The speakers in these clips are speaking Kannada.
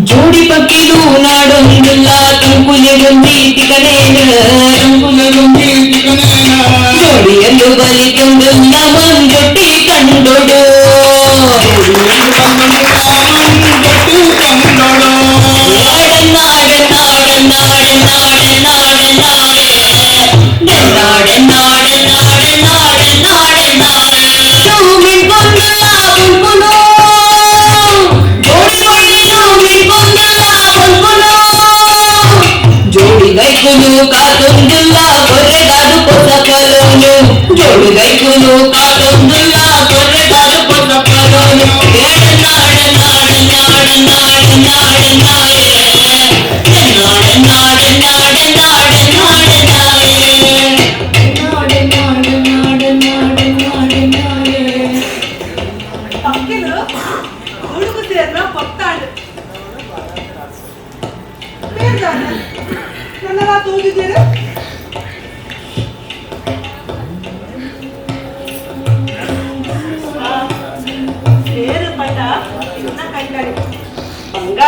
ಜೋಡಿ ಪಕ್ಕಿಲು ನಾಡೊಂದಿಲ್ಲ ತಂಪುಲೆಗೊಂದಿ ತಿಕನೇನ ಜೋಡಿಯಲ್ಲೂ ಬಲಿಕೊಂಡುಲ್ಲ ಮಂಜೊಟ್ಟಿ ಕಂಡೊಡು కాదొందుల్లా కొర్రెగాడు పొసపలోను జోడు గైకులు కాదొందుల్లా కొర్రెగాడు పొసపలోను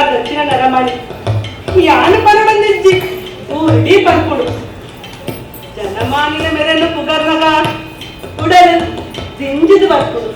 ದಕ್ಷಿಣ ನರಮಾಣಿ ಯಾನು ಪರಬಂದಿಜ್ಜಿ ಊಡಿ ಪರ್ಕೊಡು ಜನಮಾನಿನ ಮೇರೆನ್ನು ಪುಗರ್ನಗ ಉಡಲು ದಿಂಜಿದು ಬರ್ಕೊಡು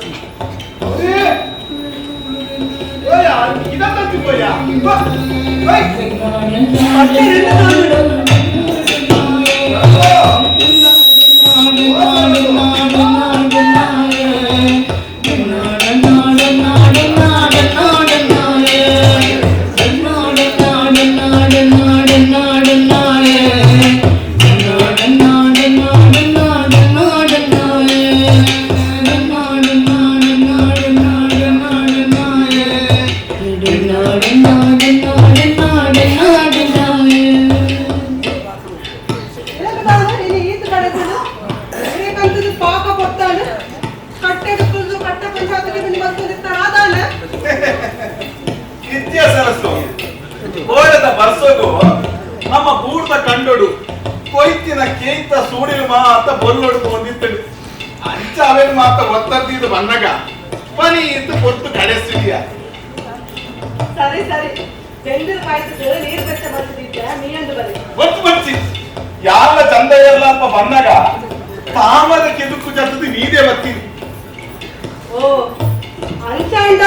ನಮ್ಮ ಬೂಡ್ದ ಕಂಡೋಡು ಕೊಯ್ತಿನ ಕೇಂತ ಸೂಡಿಲು ಮಾತ ಬೊಲ್ಲೊಡು ಹೊಂದಿತ್ತಡು ಅಂಚ ಅವೇನು ಮಾತ ಒತ್ತರ್ದಿದ್ದು ಬಂದಾಗ ಪನಿ ಇದ್ದು ಕೊಟ್ಟು ಕಡೆಸಿಡಿಯ ಸರಿ ಸರಿ ಬೆಂದಿರು ಕಾಯ್ತದೆ ನೀರು ಬೆಚ್ಚ ಬರ್ತಿದ್ದೆ ನೀಯೊಂದು ಬರೀ ಗೊತ್ತು ಬಚ್ಚಿ ಯಾರ ಚಂದ ಇರಲ್ಲ ಅಂತ ಬಂದಾಗ ತಾಮದ ಕೆದುಕು ಜದ್ದು ನೀದೇ ಬರ್ತೀನಿ. ಓ ಅಂಚಾಂಡ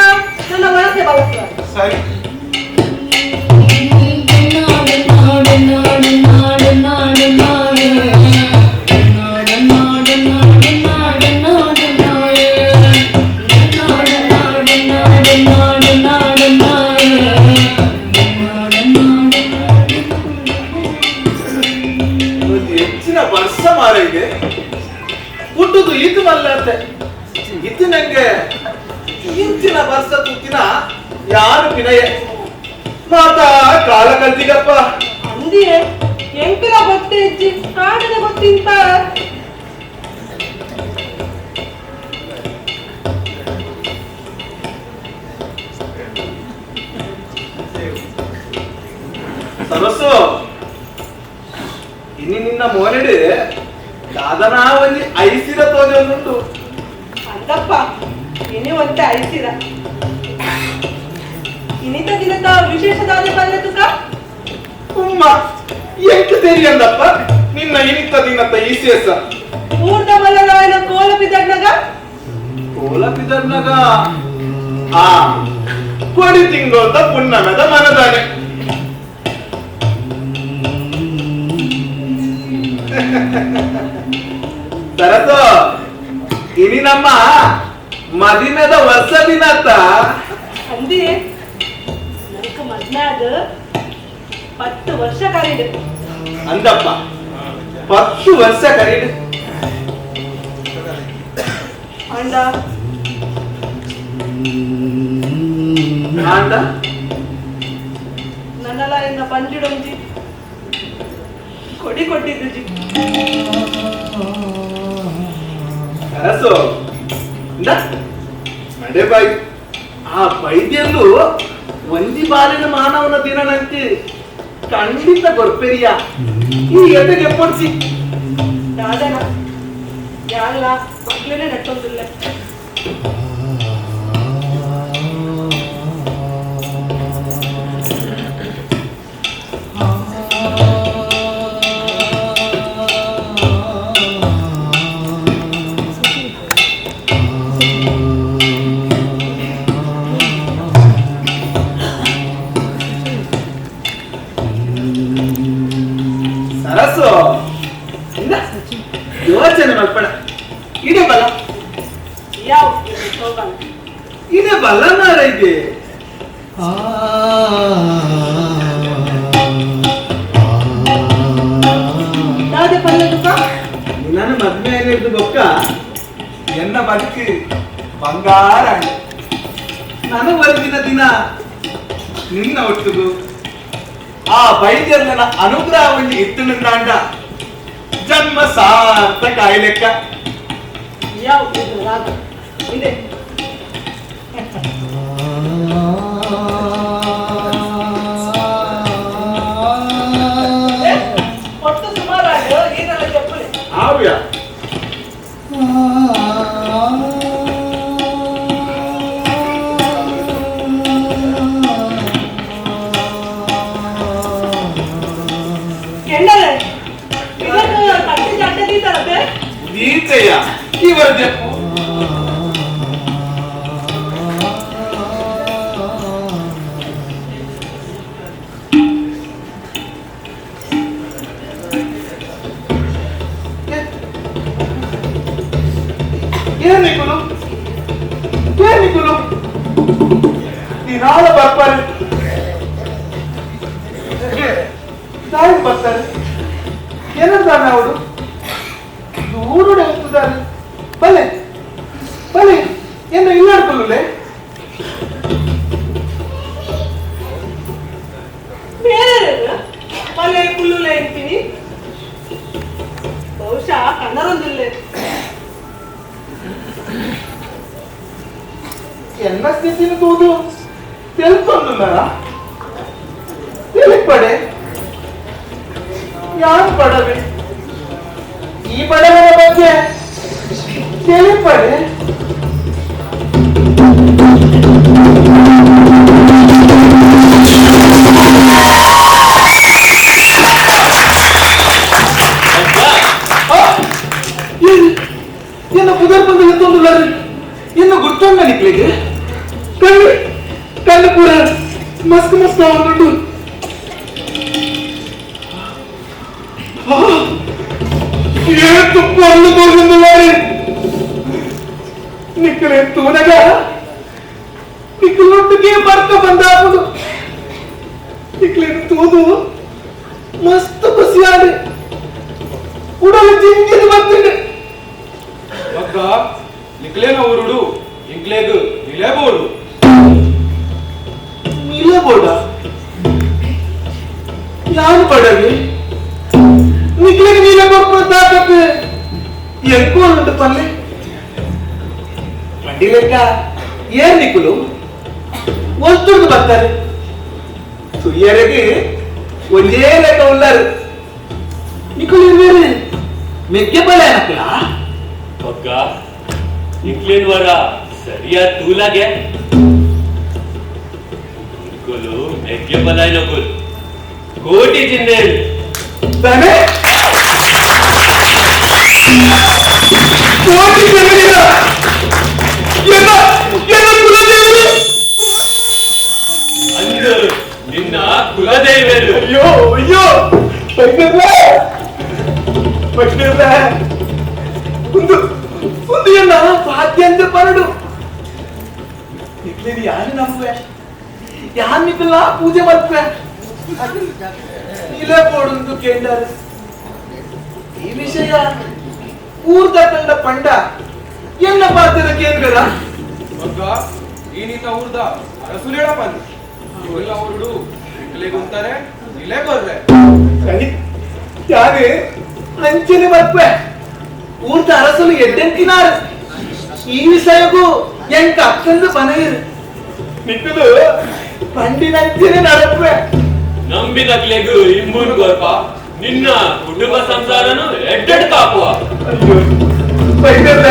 ನನ್ನ ಒಳಗೆ ಬಳಸ್ತಾರೆ ಸರಿ ಹೆಚ್ಚಿನ ವರ್ಷ ಮಾರ ಇದೆ ಹುಟ್ಟುದು ಇದು ಮಲ್ಲಂತೆ ಇದು ನಂಗೆ ಇಂಚಿನ ವರ್ಷ ತುತ್ತಿನ ಯಾರು ವಿನಯ ಮಾತಾ ಕಾಲ ಕಲ್ತಿಗಪ್ಪ ಅಂದಿಯೇ ಎಂಕಲ ಗೊತ್ತೇ ಇಜ್ಜಿ ಕಾಡಿನ ಗೊತ್ತಿಂತ ಸರಸ್ಸು ಇನ್ನು ನಿನ್ನ ಮೋನೆಡು ದಾದನಾ ಒಂದು ಐಸಿರ ತೋಜೊಂದುಂಟು ಅಂದಪ್ಪ ಇನಿವಂತೆ ಅಳಿಸಿದ ಇನಿತ ದಿನದ ವಿಶೇಷದಾದ ಬಲ್ಲೆ ತುಕ ಉಮ್ಮ ಎಂಟು ಸೇರಿ ಅಂದಪ್ಪ ನಿನ್ನ ಇನಿತ ದಿನದ ಈಸಿಯಸ ಪೂರ್ಣ ಮಲ್ಲರಾಯನ ಕೋಲ ಬಿದ್ದಣ್ಣಗ ಕೋಲ ಬಿದರ್ನಗ ಆ ಕೊಡಿ ತಿಂಗೋದ ಪುಣ್ಣನದ ಮನದಾನೆ ಸರಸು ಇನಿ ನಮ್ಮ ಮದಿನದ ವರ್ಷ ದಿನ ಅತ್ತ ಅಂದಿ ನನಗೆ ಮದ್ನಾದ 10 ವರ್ಷ ಕರೀಡು ಅಂದಪ್ಪ 10 ವರ್ಷ ಕರೀಡು ಅಂಡ ಅಂದ ನನ್ನಲ ಇನ್ನ ಪಂಜಿಡೊಂಜಿ ಕೊಡಿ ಕೊಟ್ಟಿದ್ದು ಜಿ ಸರಸು ನಡೆ ಬಾಯಿ ಆ ವೈದ್ಯರು ಒಂದಿ ಬಾಲಿನ ಮಾನವನ ದಿನನಂತೆ ಖಂಡಿತ ಗೊರ್ಪೆರಿಯ ಈ ಎದೆಗೆ ಪೊಡ್ಸಿ ದಾದನ ಯಾಲ್ಲ ಮಕ್ಳೇನೆ ನೆಟ್ಟೊಂದಿಲ್ಲ ಸರಸು ಯೋಚನೆ ಮಲ್ಪಡ ಇದೇ ಬಲ ಯಾವ ಹೋಗಲ್ಲ ಇದೇ ಬಲ ನಾರ ಇದೆ ದಾದೆ ಪಲ್ಲೆ ತುಕ ನನ್ನ ಮದ್ವೆ ಆಗಿದ್ದು ಬೊಕ್ಕ ಎನ್ನ ಬದುಕು ಬಂಗಾರ ನನ್ನ ಹೊರಗಿನ ದಿನ ನಿನ್ನ ಒಟ್ಟಿಗೂ ಆ ವೈದ್ಯರ ಅನುಗ್ರಹವನ್ನು ಇತ್ತು ನಿಂದಾಂಡ ಜನ್ಮ ಸಾರ್ಥಕ ಲೆಕ್ಕ ಯಾವ ಇದು ರಾಗ ಇದೆ ಒಟ್ಟು ಸುಮಾರಾಗ ಏನೆಲ್ಲ చెప్పలే ಆವ್ಯ ಕೆಂಡಲೆ ಇದಕ್ಕೆ ಕಟ್ಟಿ ಜಡ್ಡೆ ದೀತಾರತೆ ದೀತೆಯ ಇವರ ಏನಿಕುಲು ದಿನಾಲ ಬರ್ತಾರೆ ತಾಯಿ ಬರ್ತಾರೆ ಏನಂತಾನೆ ಅವಳು ದೂರು ಹೇಳ್ತಿದ್ದಾರೆ ಬಲೆ ಬಲೆ ಏನು ಇಲ್ಲಾಡ್ಕೊಳ್ಳೆ ಬೇರೆ ಪಲ್ಲೆ ಕುಲ್ಲುಲೆ ಅಂತೀನಿ ಬಹುಶಃ ಕನ್ನಡೊಂದಿಲ್ಲ ಎನ್ನ ಸ್ಥಿತಿನ ತೂದು తెలుసుకుంటున్నారా తెలిపడే ಯಾರು ಪಡವೆ ಈ ಬಡವರ ಬಗ್ಗೆ ತಿಳಿಪಡೆ ಮಸ್ಕ್ ಮಸ್ಕ್ ಅವನುಂಡು ಏತು ಪೊರ್ಲು ತೋರಿಸಿದ್ದು ಮಾರಿ ನಿಕ್ಕಲೆ ತೂನಗ ನಿಕ್ಕಲೊಟ್ಟಿಗೆ ಬರ್ಕ ಬಂದಾಗುದು ನಿಕ್ಕಲೆ ತೂದು ಮಸ್ತ್ ಖುಷಿಯಾದೆ ಉಡಲು ಜಿಂಗಿದು ಬರ್ತಿದೆ ಮಗ್ಗ ನಿಕ್ಲೇನ ಊರುಡು ಇಂಕ್ಲೇಗು ನಿಲೇಬೋಡು ನಿಲಬೋಡ ಯಾರು ಪಡವಿ ನಿಕ್ಲೆಗೆ ನಿಲಬೋಡ ತಾಕತ್ತು ಎಂಕೋನುಂಟು ಪಲ್ಲೆ ಮಂಡಿ ಲೆಕ್ಕ ಏನ್ ನಿಕ್ಕುಲು ಒತ್ತುಂಡು ಬರ್ತಾರೆ ಸುಯ್ಯರಿಗೆ ಒಂದೇ ಲೆಕ್ಕ ಉಳ್ಳಾರು ನಿಕ್ಕುಲು ಇರ್ಬೇರು ಮೆಕ್ಕೆ ಪಲ್ಲೆ ಏನಕ್ಕಲ್ಲ ಮಗ್ಗ ಇಂಕ್ಲೇನ್ ವರ ಸರಿಯಾ ತೂಲಾಗೆ ನಿಕ್ಕುಲು ಮೆಗ್ಗೆ ಬಲಾಯ್ ನಕುಲ್ ಕೋಟಿ ಚಿಂದೇಳು ತಾನೇ ಕೋಟಿ ಜನರಿಲ್ಲ ಎಲ್ಲ ಎಲ್ಲ ಕುಲದೇವರು ಅಂದು ನಿನ್ನ ಕುಲದೈವೇರು ಅಯ್ಯೋ ಅಯ್ಯೋ ಪಟ್ಟಣ ಒಂದು ಒಂದು ಎಲ್ಲ ಭಾಗ್ಯಂತ ಪರಡು ನಿಕ್ಲೇರಿ ಯಾರು ನಂಬುವೆ ಯಾರು ನಿಕ್ಕಲ್ಲ ಪೂಜೆ ಮಾಡ್ತವೆ ಇಲ್ಲೇ ಕೊಡುಂದು ಕೇಂದ್ರ ಈ ವಿಷಯ ಊರ್ ತಕ್ಕಂಡ ಪಂಡ ಎಲ್ಲ ಪಾತ್ರ ಕೇಂದ್ರ ಮಗ್ಗ ಈ ನಿನ್ನ ಊರ್ದ ಅರಸುಲೇಳ ಬಂದು ಇವೆಲ್ಲ ಊರುಡು ಇಂಕ್ಲೇಗ್ ಅಂತಾರೆ ನಿಲೇ ಬರ್ರೆ ಸರಿ ಯಾರೇ ಅಂಚನೆ ಬರ್ಪೆ ಊರ್ದ ಅರಸಲು ಎಡ್ಡೆಂತಿನಾರು ಈ ವಿಷಯಕ್ಕೂ ಎಂಕ ಅಕ್ಕಂದು ಪನೆಯರು ನಿಕ್ಕಲು ಪಂಡಿನಂಚನೆ ನಡಪೆ ನಂಬಿದಕ್ಲೆಗು ಇಂಬೂರು ಗೋರ್ಪ ನಿನ್ನ ಕುಟುಂಬ ಸಂಸಾರನು ಎಡ್ಡೆಡ್ ಕಾಪುವ ಅಯ್ಯೋ ಬೈದಲ್ಲ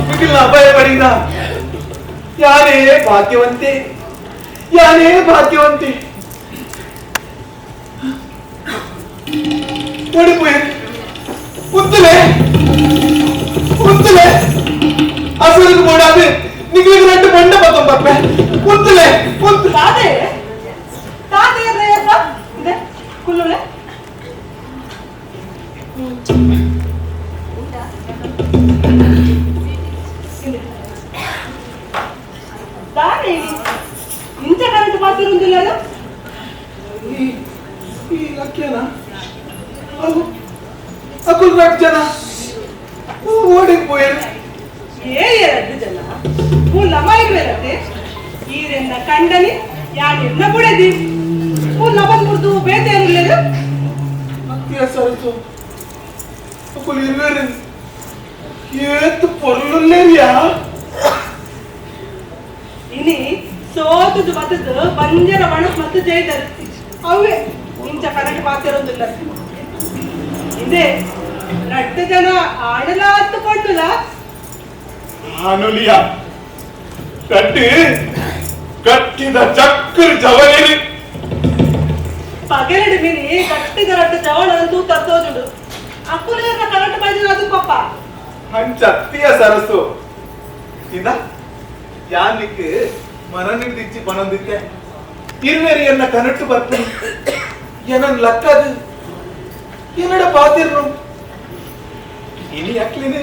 ನಿಖಿಲ್ ಅಭಯ ಪಡಿದ ಯಾರೇ ಭಾಗ್ಯವಂತೆ ಯಾರೇ ಭಾಗ್ಯವಂತೆ ಓಡಿಪೋಯ ಕುತ್ತಲೆ ಕುತ್ತಲೆ ಅಸಲಿಗೆ ಬೋಡಾದೆ ನಿಖಿಲಿಗೆ ரெண்டு ಬಂಡ ಬತ್ತಂ ಪಪ್ಪೆ ಕುತ್ತಲೆ ಕುತ್ತ ತಾತೆ ತಾತೆ ರೇಸ ಇದೆ ಕುಲ್ಲುಲೆ ತಾನೆ ಇಂಚ ಕರೆಂಟ್ ಪಾತಿರುಂದಿಲ್ಲ ಈ ಲಕ್ಕೆನಾ ಅವು ಅಕುಲ್ ರಟ್ ಜನ ಓಡಿಪೋಯರು ಏ ಎರಡು ಜನ ಮೂಲ ಮೈಗ್ರೇರತೆ ಈರೆನ್ನ ಕಂಡನಿ ಯಾನೆನ್ನ ಬುಡದಿ ಮೂಲ ಬಂದ್ಬಿಡ್ದು ಬೇತೆ ಇರಲಿಲ್ಲ ಅಕ್ಕಿಯ ಸರಸು ಅಕುಲ್ ಇರ್ವೇರು ಏತು ಪೊರ್ಲುಲ್ಲೇರಿಯಾ ಇನಿ ಸೋತದು ಬತ್ತದು ಬಂಜರ ಮಣಸ್ ಮತ್ತು ಜೈದರು ಅವೇ ಇಂಚ ಕರೆಂಟ್ ಪಾತಿರೋದಿಲ್ಲ ಇದೆ ರಟ್ಟು ಜನ ಆಡಲ ಹತ್ತುಕೊಂಡುಲ ಆನುಲಿಯ ಕಟ್ಟಿ ಕಟ್ಟಿದ ಚಕ್ಕರ್ ಜವನೇರಿ ಪಗೆರಡು ಮಿನಿ ಕಟ್ಟಿದ ರಟ್ಟು ಜವಳ ತೂ ತರ್ತೋಜುಡು ಅಕ್ಕುಲೇರ ಕರೆಂಟ್ ಬಾಜಿನ ಅದು ಪಪ್ಪ ಹಂಚತ್ತಿಯ ಸರಸು ಇಂದ ಯಾನಿಕ್ ಮನನಿಂದಿಚ್ಚಿ ಪನೊಂದಿತ್ತೆ ಇರ್ವೇರಿಯನ್ನ ಕನಟ್ಟು ಬರ್ತೀನಿ ಏನನ್ ಲಕ್ಕದು ಏನಡ ಪಾತಿರ್ನು ಇನಿ ಅಕ್ಲಿನೆ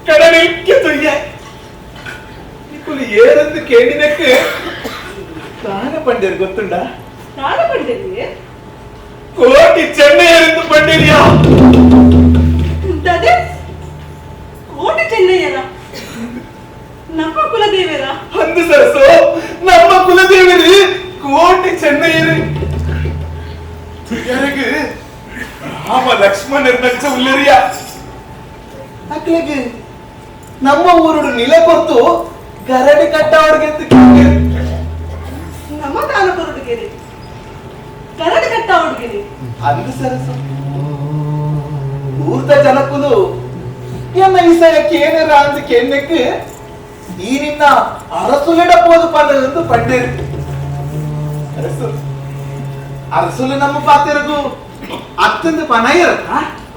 ಕಡಲಿಕ್ಕೆ ತುಯ್ಯ ನಿಕ್ಕುಲು ಏರಂದು ಕೇಳಿನಕ್ಕೆ ತಾನ ಪಂಡೇರು ಗೊತ್ತುಂಡ ನಾನು ಪಂಡಿರಿ ಕೋಟಿ ಚೆನ್ನೈ ಏರೆಂದು ಪಂಡೇರಿಯಾ ದದೆ ಕೋಟಿ ಚೆನ್ನಯ್ಯನ ನಮ್ಮ ಕುಲದೇವರ ಅಂದು ಸರಸು ನಮ್ಮ ಕುಲದೇವರಿ ಕೋಟಿ ಚೆನ್ನೈಯರು ಯಾರಿಗೆ ರಾಮ ಲಕ್ಷ್ಮಣರ್ ನಚ್ಚ ಉಳ್ಳರಿಯ ಅಕ್ಲೆಗೆ ನಮ್ಮ ಊರುಡು ನಿಲೆ ಕೊರ್ತು ಗರಡಿ ಕಟ್ಟವಡ್ಗೆ ನಮ್ಮ ತಾನ ಕೊರಡುಗೆರೆ ಕರಡಿ ಕಟ್ಟ ಹುಡುಗಿರಿ ಅಂದು ಸರಸು ಊರ್ದ ಜನಕ್ಕುಲು ಎನ್ನ ಈ ಸಯಕ್ಕೆ ಏನಾರ ಅಂದು ಕೆಣ್ಣಕ್ಕೆ ಈ ನಿನ್ನ ಅರಸುಲಿಡ ಪೋದು ಪಂದು ಪಂಡೇರು ಅರಸು ಅರಸುಲು ನಮ್ಮ ಪಾತಿರಗು ಅತ್ತಂದು ಪನ ಇರತ್ತ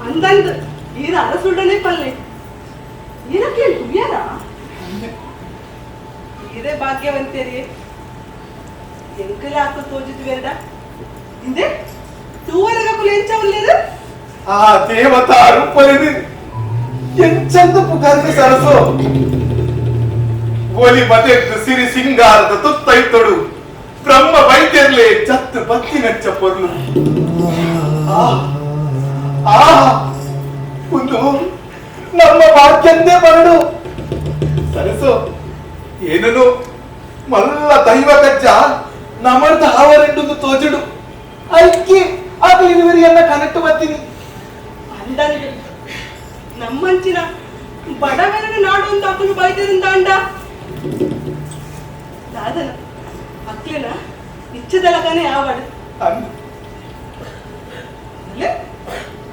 ಅಂದಂದು ಈರ ಅರಸುಡನೆ ಪಲ್ಲೆ ಏನಕ್ಕೆ ತುಯ್ಯಾರ ಇದೇ ಭಾಗ್ಯವಂತೇರಿ ಎಂಕಲೆ ಹಾಕು ತೋಜಿತು ಬೇಡ ಹಿಂದೆ ತೂವರೆಗಪ್ಪಲು ಎಂಚ ಒಳ್ಳೆಯದು ಆ ದೇವತಾ ರೂಪಲಿದು ಎಂಚಂದು ಪುಕಾರ್ದು ಸರಸು ಒಲಿ ಮದೆದ್ದು ಸಿರಿ ಸಿಂಗಾರದ ತುತ್ತೈತೊಡು ಬ್ರಹ್ಮ ವೈದ್ಯರ್ಲೆ ಚತ್ತು ಬತ್ತಿನಚ್ಚ ಪೊರ್ಲು ಒಂದು ನಮ್ಮ ಭಾಗ್ಯಂದೇ ಬರಡು ಸರಸು ಏನನು ಮಲ್ಲ ದೈವ ಗಜ್ಜ ನಮರ್ದ ಹಾವರೆಂಡು ತೋಜಡು ಐಕ್ಕಿ ಅದು ಇರುವರಿಯನ್ನ ಕನೆಕ್ಟ್ ಬರ್ತೀನಿ ಅಂದಂಗೆ ನಮ್ಮಂಚಿನ ಬಡವರನ ನಾಡು ಅಂತ ಅಕ್ಕನು ಬೈದರಿಂದ ಅಂಡ ದಾದನ ಅಕ್ಲೇನ ಇಚ್ಛದಲಕನೆ ಆವಡು ಅಲ್ಲೇ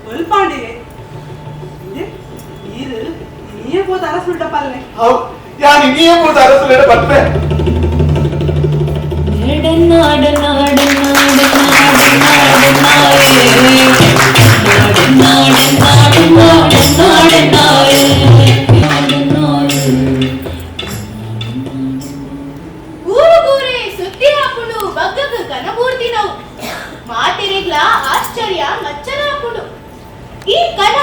ಒಲ್ಪಾಂಡಿಗೆ ಇದು ನೀಯೇ ಹೋದ ಅರಸುಲ್ಟ ಪಾಲನೆ ಹೌದು ಯಾನಿ ನೀಯೇ ಹೋದ ಅರಸುಲ್ಟ ಬರ್ತೆ ಸುದ್ದಿ ಹಾಕೊಂಡು ಬಗ್ಗಗ ಕನಬೂರ್ತಿ ನಾವು ಮಾತೆರೆಗ್ಲ ಆಶ್ಚರ್ಯ ಮಚ್ಚನ ಹಾಕೊಂಡು ಈ ಕನ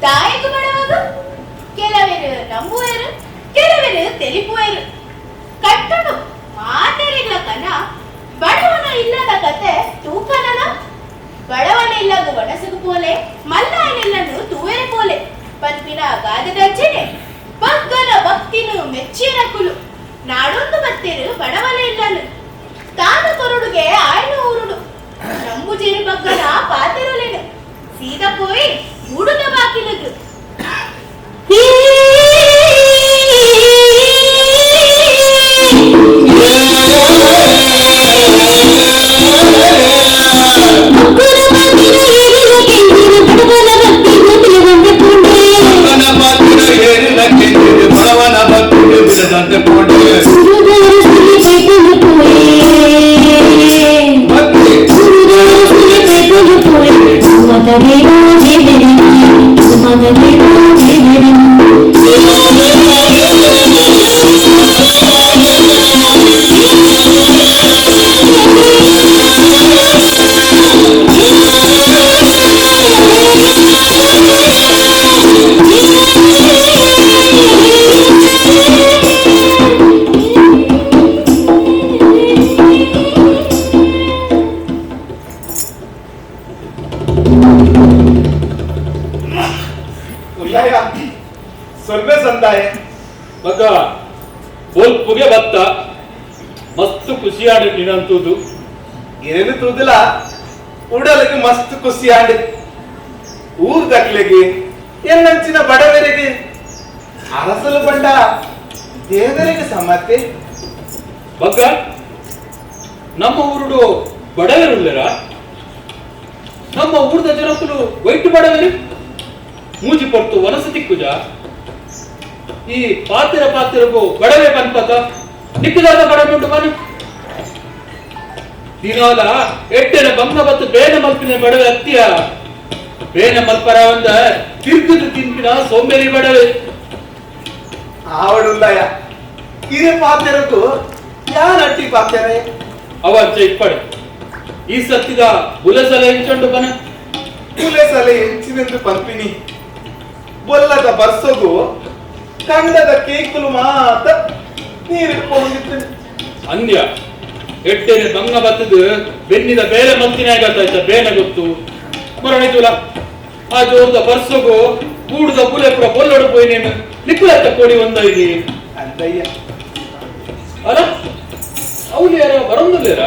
ದಾಯಕ ಬಡವಾಗ ಕೆಲವರು ನಂಬುವರು ಕೆಲವರು ತೆಲಿಪುವರು ಕಟ್ಟಡು ಮಾತೆರೆಗ್ಲ ಕನ ಬಡವನ ಇಲ್ಲದ ಕತೆ ತೂಕನನ ಬಡವನ ಇಲ್ಲದು ಒಣಸಗು ಪೋಲೆ ಮಲ್ಲಾಯನಿಲ್ಲನು ತೂವೆರೆ ಪೋಲೆ ಪಂಪಿನ ಗಾದಗಜ್ಜನೆ ಬಗ್ಗನ ಭಕ್ತಿನು ಮೆಚ್ಚಿನ ಕುಲು ನಾಡೊಂದು ಬತ್ತೇರು ಬಡವನ ಇಲ್ಲನು ತಾನು ಕೊರುಡುಗೆ ಆಯ್ನು ಊರುಡು ನಂಬುಜಿರು ಬಗ್ಗನ ಪಾತಿರುಲೆನು ಸೀದ ಪೋಯಿ ಮೂಡುದ ಬಾಕಿಲದು ಸೊಲ್ಮೆ ಸಂದಾಯ ಮಗ ಬೋಲ್ಪುಗೆ ಬತ್ತ ಮಸ್ತ್ ಖುಷಿಯಾಡಿ ನೀನಂತುದು ಏನು ತೂದಿಲ್ಲ ಉಡಲಿಗೆ ಮಸ್ತ್ ಖುಷಿಯಾಡಿ ಊರ್ ದಕ್ಲೆಗೆ ಎನ್ನಂಚಿನ ಬಡವರಿಗೆ ಅರಸಲು ಬಂಡ ದೇವರಿಗೆ ಸಮ್ಮತೆ ಮಗ ನಮ್ಮ ಊರುಡು ಬಡವರುಳ್ಳರ ನಮ್ಮ ಊರ್ದ ಜನಕ್ಕಲು ವೈಟ್ ಬಡವರು ಮೂಜಿ ಪೊರ್ತು ವನಸತಿ ಕುಜ ಈ ಪಾತಿರಗೂ ಬಡವೆ ಪನ್ಪತ ನಿಕ್ಕದಾದ ಬಡವುಂಟು ಮನೆ ದಿನಾಲ ಎಟ್ಟೆನ ಬಂಗ ಬತ್ತು ಬೇನೆ ಮಲ್ಪಿನ ಬಡವೆ ಅತ್ಯ ಬೇನೆ ಮಲ್ಪರ ಒಂದ ತಿರ್ಗುದು ತಿಂಪಿನ ಸೋಂಬೇರಿ ಬಡವೆ ಆವಡುಲ್ಲಾಯ ಇದೇ ಪಾತ್ಯರಕ್ಕೂ ಯಾರ ಅಟ್ಟಿ ಪಾತ್ಯರೇ ಅವಂಚ ಇಪ್ಪಡೆ ಈ ಸತ್ತಿದ ಬುಲಸಲ ಎಂಚಂಡು ಬನ ಕುಲೆಸಲೆ ಹೆಂಚಿನೆಂದು ಪಂಪಿನಿ ಬೊಲ್ಲದ ಬರ್ಸೋಗು ಕಂಡದ ಕೇಕಲು ಮಾತ ನೀರಿಟ್ಕೊಂಡಿದ್ದೇನೆ ಅಂದ್ಯ ಎಟ್ಟೆನೆ ಬಂಗ ಬತ್ತದು ಬೆನ್ನಿದ ಬೇರೆ ಮಲ್ತಿನ ಆಗತ್ತಾಯ್ತ ಬೇನೆ ಗೊತ್ತು ಮರಣಿತುಲ ಆ ಜೋರ್ದ ಬರ್ಸೋಗು ಕೂಡ್ದ ಬುಲೆ ಪುರ ಬೊಲ್ಲೊಡು ಪೋಯಿ ನೀನು ನಿಕ್ಕಲತ್ತ ಕೊಡಿ ಒಂದೈದಿ ಅಂತಯ್ಯ ಅಲ್ಲ ಅವಳು ಯಾರ ಬರೊಂದಿಲ್ಲೇರ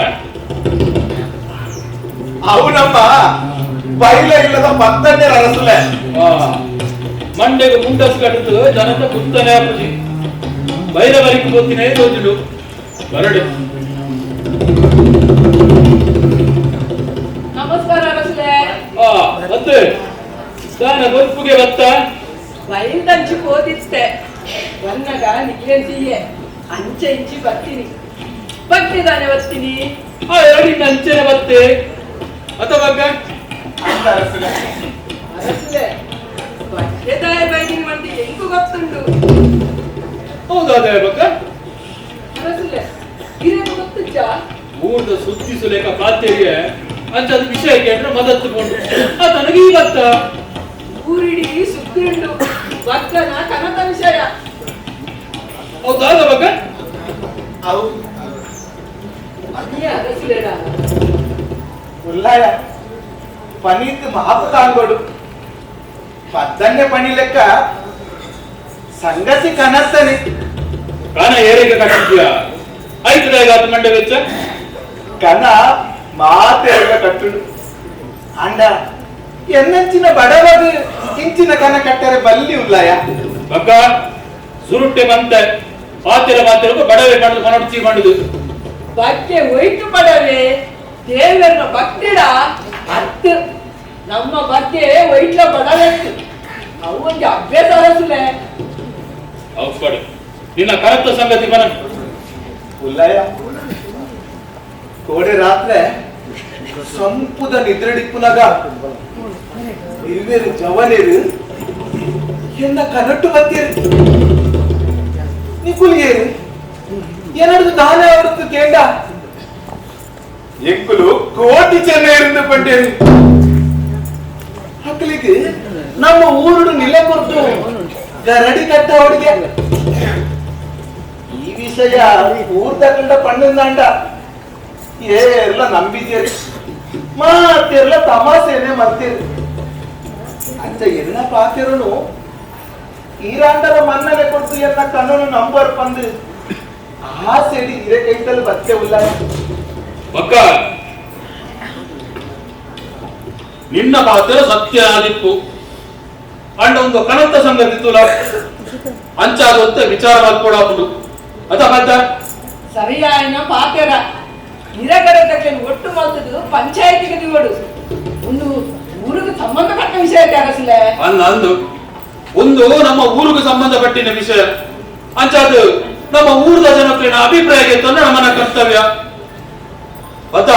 ಅವು ನಮ್ಮ ಬೈಲ ಇಲ್ಲದ ಪತ್ತನ್ನೇ ಅರಸಲೆ ಮಂಡೆಗೆ ಮುಂಡಸ್ ಕಟ್ಟಿತು ಜನತ ಕುತ್ತನೆ ಆಪುಜಿ ಬೈರವರಿಗೆ ಗೊತ್ತಿನೇ ರೋಜುಡು ಬರಡು ನಮಸ್ಕಾರ ಅರಸಲೆ ಮತ್ತೆ ತಾನ ಬಲ್ಪುಗೆ ಬತ್ತ ಬೈಲ್ದಂಚಿ ಹೋದಿತ್ತೆ ಬನ್ನಗ ನಿಗ್ಲೆಂತಿಯೇ ಅಂಚೆ ಇಂಚಿ ಬರ್ತೀನಿ ಬಟ್ಟಿದಾನೆ ಬರ್ತೀನಿ ಆ ಎರಡು ಅಂಚೆನೆ ಬತ್ತೆ ಅಥವಾ ಅಂತ ಅರಸಲೆ ಬಟ್ಟೆದಾಯ ಬೈದಿನ ಮಂದಿ ಹೆಂಗು ಗೊತ್ತುಂಟು. ಹೌದಾದ ಬಕ್ಕ ಅರಸುಲೆ ಇರೇನು ಗೊತ್ತುಂಟ? ಊರ್ದ ಸುದ್ದಿಸಲೇಕ ಪಾತ್ಯರಿಗೆ ಅಂಚದ ವಿಷಯ ಕೇಳಿದ್ರೆ ಮದತ್ತುಕೊಂಡು ನನಗೆ ಈ ಗೊತ್ತ ಊರಿಡೀ ಸುದ್ದಿ ಉಂಟು ಬಕ್ಕನ ಕನಕ ವಿಷಯ. ಹೌದಾದ ಬಕ್ಕ ಹೌದು ಅದೇ ಅರಸುಲೇಡ ಉಲ್ಲಾಯ ಪನೀತ್ ಮಾಪು ತಾಂಗೋಡು ಪದ್ದನ್ನೇ ಪಣಿ ಲೆಕ್ಕ ಸಂಗತಿ ಕನಸ್ತನೆ ಕಾನ ಏರಿಕೆ ಕಟ್ಟಿದ್ಯಾ ಆಯ್ತದಾಗ ಅದು ಮಂಡೆ ವೆಚ್ಚ ಕನ ಮಾತೆರಗ ಕಟ್ಟುಡು ಅಂಡ ಎನ್ನಂಚಿನ ಬಡವದು ಇಂಚಿನ ಕನ ಕಟ್ಟರೆ ಬಲ್ಲಿ ಉಲ್ಲಾಯ ಬಕ್ಕ ಸುರುಟ್ಟೆ ಬಂತೆ ಪಾತಿರ ಮಾತಿರಗೂ ಬಡವೆ ಕಂಡು ಮನೊಡ್ಚಿ ಮಾಡುದು ಬಟ್ಟೆ ಒಯ್ತು ಪಡವೆ ದೇವರನ್ನ ಬಟ್ಟಿಡ ಅತ್ತು ನಮ್ಮ ಬಟ್ಟೆ ಒಯ್ಟ್ಲ ಬಡವೆತ್ತು ಅವು ಒಂದು ಅಭ್ಯಾಸ ಅರಸುಲೆ ಅವಸ್ಕೊಡು ನಿನ್ನ ಕರತ್ತ ಸಂಗತಿ ಬನ ಉಲ್ಲಾಯ ಕೋಡೆ ರಾತ್ರೆ ಸಂಪುದ ನಿದ್ರಡಿಪ್ಪುನಗ ಇರುವೆರು ಜವನೇರು ಎನ್ನ ಕನಟ್ಟು ಬತ್ತೇರು ನಿಕುಲಿಗೇರು ಏನದು ದಾನ ಅವರದ್ದು ಕೇಂಡ ಎಂಕುಲು ಕೋಟಿ ಚೆನ್ನ ಇருந்து ಪಂಡೇರು ಮಕ್ಕಳಿಗೆ ನಮ್ಮ ಊರುಡು ನಿಲೆ ಕೊಟ್ಟು ಗರಡಿ ಕಟ್ಟ ಅವಡಿಗೆ ಈ ವಿಷಯ ಊರ್ ತಕೊಂಡ ಪಣ್ಣಂದ ಎಲ್ಲ ನಂಬಿದ್ದೀರಿ ಮಾತೆಲ್ಲ ತಮಾಸೆನೆ ಮರ್ತೀರಿ ಅಂಚ ಎಲ್ಲ ಪಾತಿರನು ಈರಾಂಡರ ಮನ್ನನೆ ಕೊಟ್ಟು ಎಲ್ಲ ಕಣ್ಣನು ನಂಬರ್ ಬಂದು ಆ ಸೆಡಿ ಇರೆ ಕೈತಲ್ಲಿ ಬತ್ತೆ ಉಲ್ಲ ಬಕ್ಕ ನಿನ್ನ ಪಾತ್ರ ಸತ್ಯ ಆದಿಪ್ಪು ಅಂಡ ಒಂದು ಕನತ್ತ ಸಂಗತಿ ತುಲ ಅಂಚಾದಂತ ವಿಚಾರ ಮಾಡ್ಕೊಡಾಪುಡು ಅದ ಬದ್ದ ಸರಿಯಾಯನ ಪಾತೆರ ನಿರಗರಕ್ಕೆ ಒಟ್ಟು ಮಾಡ್ತದ್ದು ಪಂಚಾಯತಿಗೆ ದಿವಡು ಒಂದು ಊರಿಗೆ ಸಂಬಂಧಪಟ್ಟ ವಿಷಯ ಅರಸುಲೆ ಅಂದು ಒಂದು ನಮ್ಮ ಊರಿಗೆ ಸಂಬಂಧಪಟ್ಟಿನ ವಿಷಯ ಅಂಚಾದು ನಮ್ಮ ಊರದ ಜನಕ್ಲಿನ ಅಭಿಪ್ರಾಯ ತಂದ್ರೆ ನಮ್ಮನ ಕರ್ತವ್ಯ ಬತ್ತ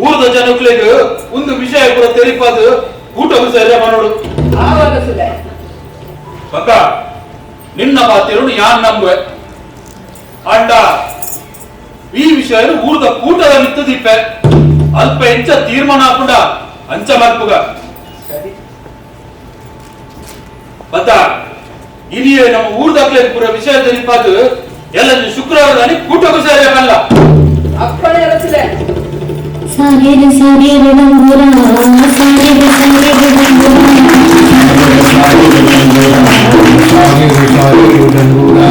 ಊರದ ಜನಕ್ಲಿಗೆ ಒಂದು ವಿಷಯ ಕೂಡ ತೆರಿಪಾದು ಊಟವು ಸರಿ ಮಾಡೋಡು ಆ ಅರಸುಲೆ ಬಕ್ಕ ನಿನ್ನ ಪಾತಿರು ಯಾನ್ ನಂಬುವೆ ಅಂಡ ಈ ವಿಷಯ ಊರದ ಕೂಟದ ನಿತ್ತದಿಪ್ಪೆ ಅಲ್ಪ ಎಂಚ ತೀರ್ಮಾನ ಹಾಕೊಂಡ ಅಂಚ ಮಲ್ಪುಗ ಬತ್ತ ಇಲ್ಲಿಯೇ ನಮ್ಮ ಊರ್ದಾಗ್ಲೇ ಪೂರ ವಿಷಯ ತೆರಿಪಾದು ಎಲ್ಲ ಶುಕ್ರವಾರ ಕೂಟಕ್ಕೂ ಸೇರಬೇಕಲ್ಲ ಅಪ್ಪಣೆ ಅರಸುಲೆ ಸಾಗರ ಸಾಗರ ಡಂಗುರ ಸಾಗರ ಸಾಗರ ಡಂಗುರ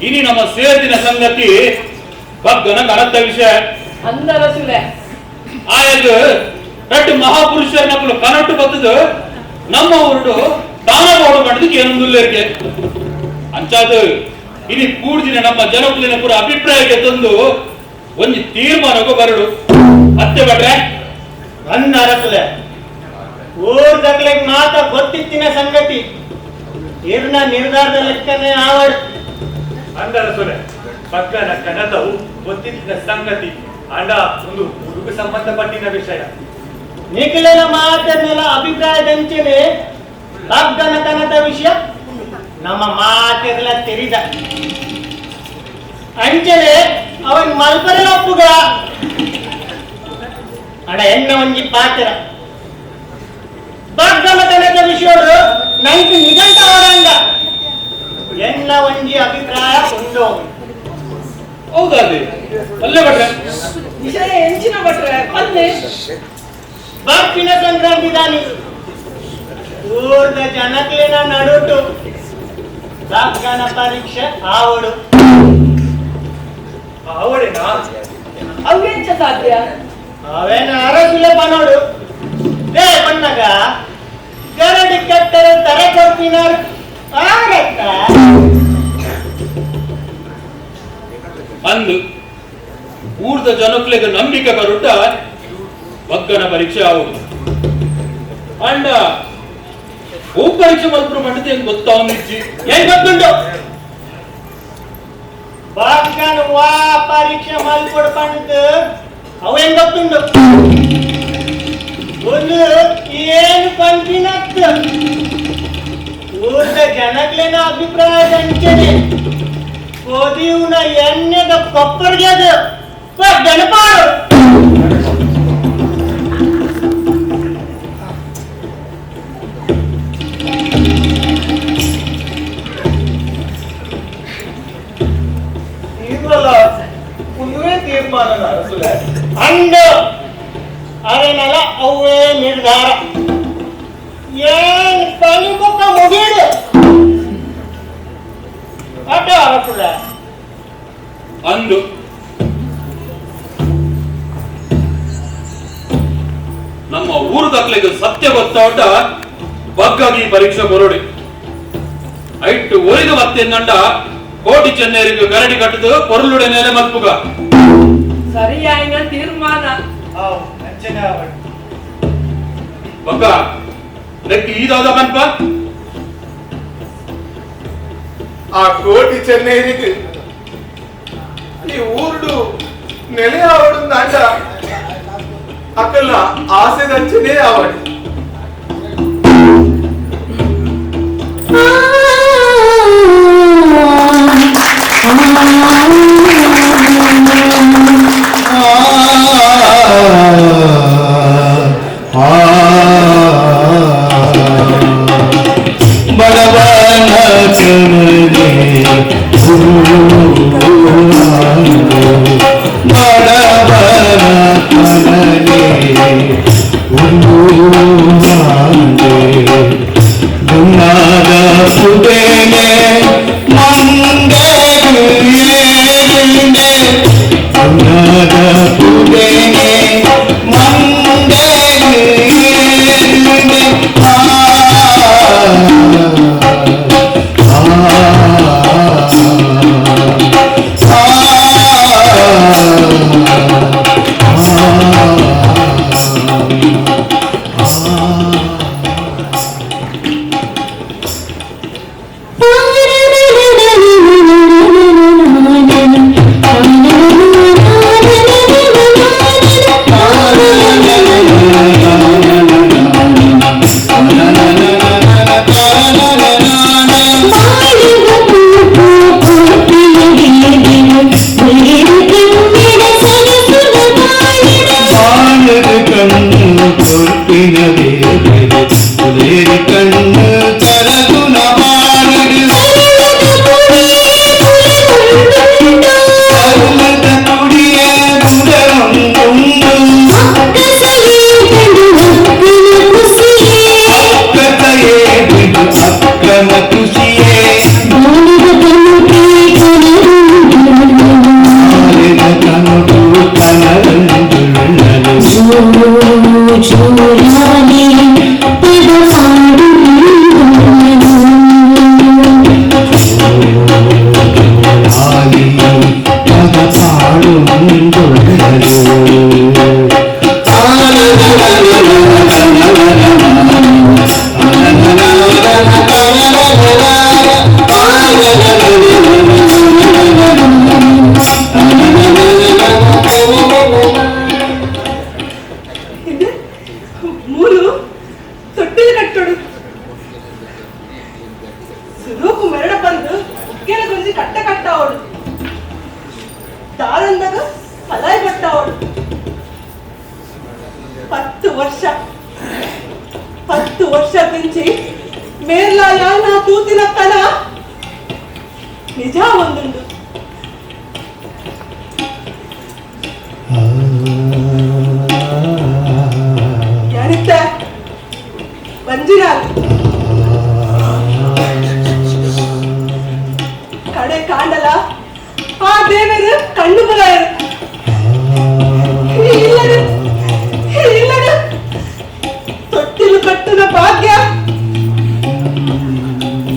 ಇನಿ ನಮ್ಮ ಸೇದಿನ ಸಂಗತಿ ಬಗ್ಗನ ಕನತ್ತ ವಿಷಯ ಅಂದರಸುಲೆ ಆಯದು ರಟ್ಟು ಮಹಾಪುರುಷರ ನಕಲು ಕನಟ್ಟು ಬತ್ತದು ನಮ್ಮ ಊರುಡು ದಾನ ಬೋಡು ಮಾಡಿದಕ್ಕೆ ಏನೊಂದುಲ್ಲೇರಿಗೆ ಅಂಚಾದು ಇನಿ ಕೂಡ್ದಿನ ನಮ್ಮ ಜನಕುಲಿನ ಪೂರ ಅಭಿಪ್ರಾಯಕ್ಕೆ ತಂದು ಒಂದು ತೀರ್ಮಾನಕ್ಕೂ ಬರಡು ಅತ್ತೆ ಬಟ್ರೆ ನನ್ನ ಅರಸುಲೆ ಊರ್ದಕ್ಲೆ ಮಾತ ಗೊತ್ತಿತ್ತಿನ ಸಂಗತಿ ಇರ್ನ ನಿರ್ಧಾರದ ಲೆಕ್ಕನೆ ಆವಡ್ ಅಂದರಸುಲೆ ಪಕ್ಕನ ಕನದವು ಗೊತ್ತಿದ್ದ ಸಂಗತಿ ಅಂಡ ಒಂದು ಹುಡುಗ ಸಂಬಂಧಪಟ್ಟಿನ ವಿಷಯ ನಿಖಿಲನ ಮಾತನ್ನೆಲ್ಲ ಅಭಿಪ್ರಾಯದಂಚನೆ ಲಗ್ಗನ ಕನದ ವಿಷಯ ನಮ್ಮ ಮಾತೆಲ್ಲ ತೆರಿದ ಅಂಚನೆ ಅವನ್ ಮಲ್ಪರೆ ಒಪ್ಪುಗ ಅಡ ಎನ್ನ ಒಂಜಿ ಪಾತ್ರ ಬಗ್ಗನ ಕನದ ವಿಷಯ ನೈಟ್ ನಿಗಂಟ ಅವರಂಗ ಎನ್ನ ಒಂಜಿ ಅಭಿಪ್ರಾಯ ಉಂಟು ಹೌದಾದೆ ಅಲ್ಲೇ ಬಟ್ರೆ ವಿಷಯ ಹೆಂಚಿನ ಭಟ್ರೆ ಅಲ್ಲೇ ಬಾಪಿನ ಸಂಕ್ರಾಂತಿ ದಾನಿ ಜನಕ್ಲಿನ ನಡುಟು ಬಗ್ಗನ ಪರೀಕ್ಷೆ ಆವಡು ಅವಳೇನಾ ಅವೇಂಚ ಸಾಧ್ಯ ಅವೇನ ಅರಸುಲೆ ಪನೋಡು ದೇ ಬಣ್ಣಗ ಗರಡಿ ಕಟ್ಟರ ತರ ಕೊಡ್ತಿನಾರು ಆರತ್ತ ಅಂದು ಊರ್ದ ಜನಕ್ಲೆಗ ನಂಬಿಕೆ ಬರುಟ್ಟ ಬಗ್ಗನ ಪರೀಕ್ಷೆ ಆಗುದು ಅಂಡ ಹೂ ಪರೀಕ್ಷೆ ಮಲ್ಪರು ಮಂಡತಿ ಹೆಂಗ್ ಗೊತ್ತಾವನಿಜ್ಜಿ ಏನ್ ಗೊತ್ತುಂಟು ಬಗ್ಗನ ವಾ ಪರೀಕ್ಷೆ ಮಲ್ಕೊಡ್ ಪಂಡು ಅವ ಹೆಂಗ್ ಗೊತ್ತುಂಟು ಒಂದು ಏನು ಪಂಪಿನತ್ತ ಊರ್ದ ಜನಕ್ಲೇನ ಅಭಿಪ್ರಾಯ ಅಂಚನೆ ಕೋದಿಯುನ ಎಣ್ಣೆದ ಕೊಪ್ಪರಿಗೆ ಅದು ಜನಪಾಡು ಮುಂದೆ ತೀರ್ಮಾನ ಅರಸುಲೆ ಅಂಡು ಅದೇನಲ್ಲ ಅವೇ ನಿರ್ಧಾರ ಏನ್ ಪನಿಬುಕ್ಕ ಮುಗಿಡು ಅಟ ಅರಸುಲೆ ಅಂದು ನಮ್ಮ ಊರ್ದಕ್ಲೆಗ ಸತ್ಯ ಗೊತ್ತಾಟ ಬಗ್ಗಾಗಿ ಪರೀಕ್ಷೆ ಬರೋಡಿ ಐಟ್ಟು ಒರಿದು ಬತ್ತೆಂದಂಡ ಕೋಟಿ ಚೆನ್ನೈರಿಗೆ ಗರಡಿ ಕಟ್ಟದು ಪೊರ್ಲುಡೆ ಮೇಲೆ ಮಲ್ಪುಗ ಸರಿಯಾಯಿನ ತೀರ್ಮಾನ ಅಂಚನೆ ಅವಳು ಬಗ್ಗ ನೆಕ್ಕಿ ಈದಾದ ಕನ್ಪ ಆ ಕೋಟಿ ಚೆನ್ನೈರಿಗೆ ಈ ಊರುಡು ನೆಲೆ ಆವಡು ಅಂಡ ಅಕ್ಕಲ್ನ ಆಸೆ ದಂಚನೆ ಆವಡಿ ನಿಜ ಒಂದುಂಡು. ಯಾರಿತ್ತ ಬಂಜಿರಾಲ್ ಆಂಡಲ ಆ ದೇವರು ಕಣ್ಣು ಬಲ ಇಲ್ಲದ ತೊಟ್ಟಿಲು ಕಟ್ಟದ ಭಾಗ್ಯ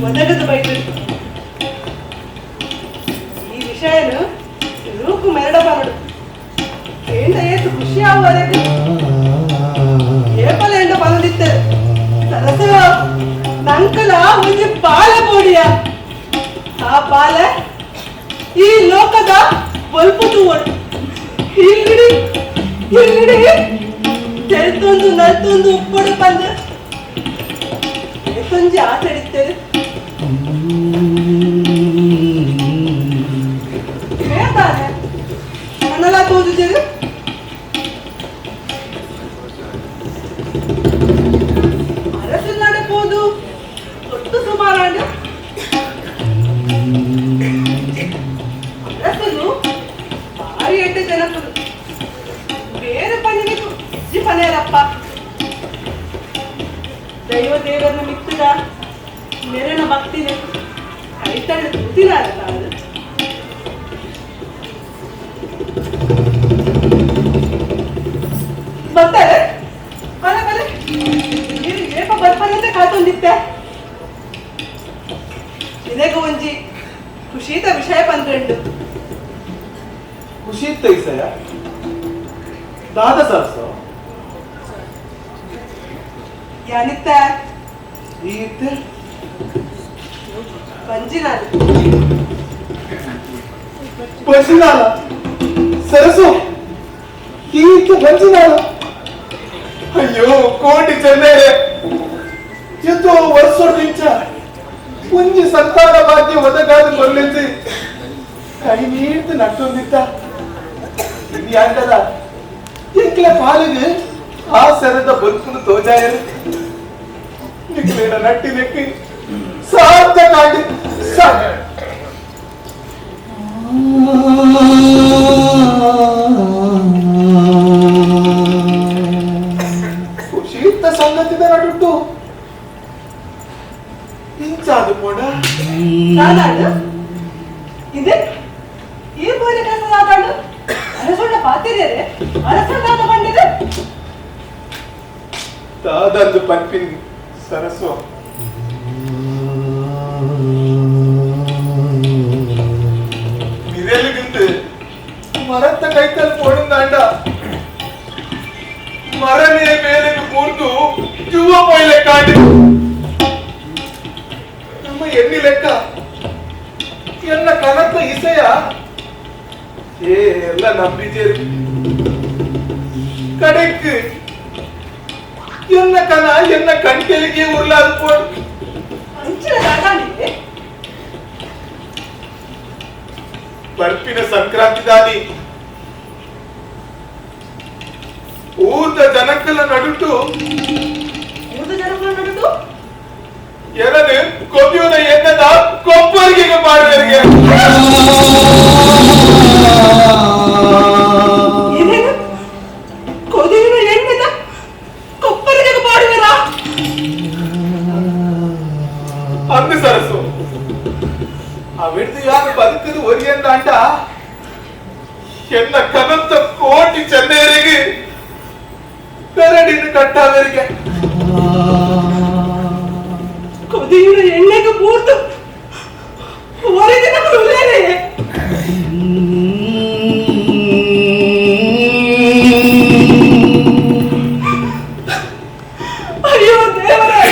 ಒದಗದ ಬೈತು ಈ ವಿಷಯನು ರೂಪು ಮೆರಡಬಾರದು ಎಂಡ ಏತು ಖುಷಿ ಆಗುವವರೆಗೂ ಏಪಲ ಎಂಡ ಬಂದಿತ್ತೆ ಸರಸ ನಂಕಲ ಒಂದು ಬಾಲ ಬೋಡಿಯ ಆ ಬಾಲ ಈ ಲೋಕದ ಬಲ್ಪುದು ಇಲ್ಲಿ ತೆಳ್ತೊಂದು ನಲ್ತೊಂದು ಉಪ್ಪೊಡು ಬಂದು ಸಂಜೆ ಆಚರಿಸ್ತೇವೆ ಹೇಳ್ತಾನೆ ನನ್ನೆಲ್ಲ ತೋದಿದ್ದೇವೆ ಅರಸು ನಡೆಬೋದು ದೊಡ್ಡ ಸುಮಾರಾಂಡ ಅರಸನು ಭಾರಿ ಎಡ್ಡೆ ಜನಪದು ಬೇರೆ ಪಂಡಿನಿಗೂ ಪನೇರಪ್ಪ ದೈವ ದೇವರನ್ನು ಮಿತ್ತದ ನೆರನ ಭಕ್ತಿನ ಕೈತಳ್ಳ ಕೂತಿನಾರ ತಾಳು ಬರ್ತಾರೆ ಬಲೆ ಬಲೆ ನೀನು ಏಪ ಬರ್ಪನಂತೆ ಕಾತೊಂದಿತ್ತೆ ನಿನಗೂ ಒಂಜಿ ಖುಷಿತ ವಿಷಯ ಪಂದ್ರೆಂಡು ಖುಷಿ ತೈಸಯ ದಾದ ಸರ್ಸೋ ಯಾನಿತ್ತ ಈತೆ ಬಂಜಿನಾರ ಬಂಜಿನಾಲ ಸರಸು ಈತೆ ಬಂಜಿನಾಲ ಅಯ್ಯೋ ಕೋಟಿ ಚೆನ್ನೈರೆ ಎಷ್ಟೋ ವರ್ಷದಿಂದ ಒಂಜಿ ಸಂತಾನ ಭಾಗ್ಯ ಒದಗಾದ ಕೊರ್ಲೆಂದು ಕೈ ನೀಡ್ದು ನಟ್ಟೊಂದಿತ್ತ ಇದು ಯಾಕದ ಎಂಕ್ಲ ಪಾಲಿಗೆ ಆ ಸರದ ಬದುಕನ್ನು ತೋಜಾಯರು ನಿಕ್ಲೇನ ನಟ್ಟಿ ನೆಕ್ಕಿ ಸಾರ್ಥ ಕಾಡಿ ಖುಷಿಯುತ್ತ ಸಂಗತಿದ ನಡುಟ್ಟು ಇಂಚಾದು ಕೂಡ ಇದೆ ಈ ಬೋರಿ ಕೆಲಸ ಮಾತಾಡು ಅರಸೊಂಡ ಪಾತಿರಿಯರೆ ಅರಸೊಂಡ ತಗೊಂಡಿದೆ ದಾದಂದು ಪನ್ಪಿನ್ ಸರಸು ನಿರೆಲಿಗಿಂದು ಮರತ್ತ ಕೈತಲ್ ಪೋಡುಂದಾಂಡ ಮರನೇ ಮೇಲೆ ಕೂರ್ದು ಯುವ ಪೊಯ್ಲೆ ಕಾಡಿ ನಮ್ಮ ಎಣ್ಣಿ ಲೆಕ್ಕ ಎಲ್ಲ ಕನಕ ಇಸೆಯ ಎಲ್ಲ ನಂಬಿದ್ದೇರಿ ಕಡೆಕ್ ಎನ್ನ ಕನ ಎನ್ನ ಕಣ್ಕೆಲಿಗೆ ಉರ್ಲಾದ ಪೋಡ್ ಅಂಚಿನ ದಾದಾನಿಗೆ ಬರ್ಪಿನ ಸಂಕ್ರಾಂತಿ ದಾನಿ ಊರ್ದ ಜನಕ್ಕಲ ನಡುಟು ಮೂರು ಜನಗಳು ನಡುದು ಎರದು ಕೊಬ್ಬಿಯುದ ಎನ್ನದ ಕೊಬ್ಬರಿಗೆ ಮಾಡುವರಿಗೆ ಏನೇನು ಕೊದಿನ ಎಣ್ಣೆದ ಕೊಪ್ಪರಿಗೆ ಮಾಡುವರ ಅಂದು ಸರಸು ಅವಿಡ್ದು ಯಾರು ಬದುಕದು ಒರಿಯಂದ ಅಂಟ ಎನ್ನ ಕನಂತ ಕೋಟಿ ಚೆನ್ನೈರಿಗೆ ಕರಡಿನ ಕಟ್ಟಾದರಿಗೆ ಕೊದಿನ ಎಣ್ಣೆಗೆ ಪೂರ್ತು ಹೊರಗಿನ ಉಳ್ಳೇನೆ ಅಯ್ಯೋ ದೇವರೇ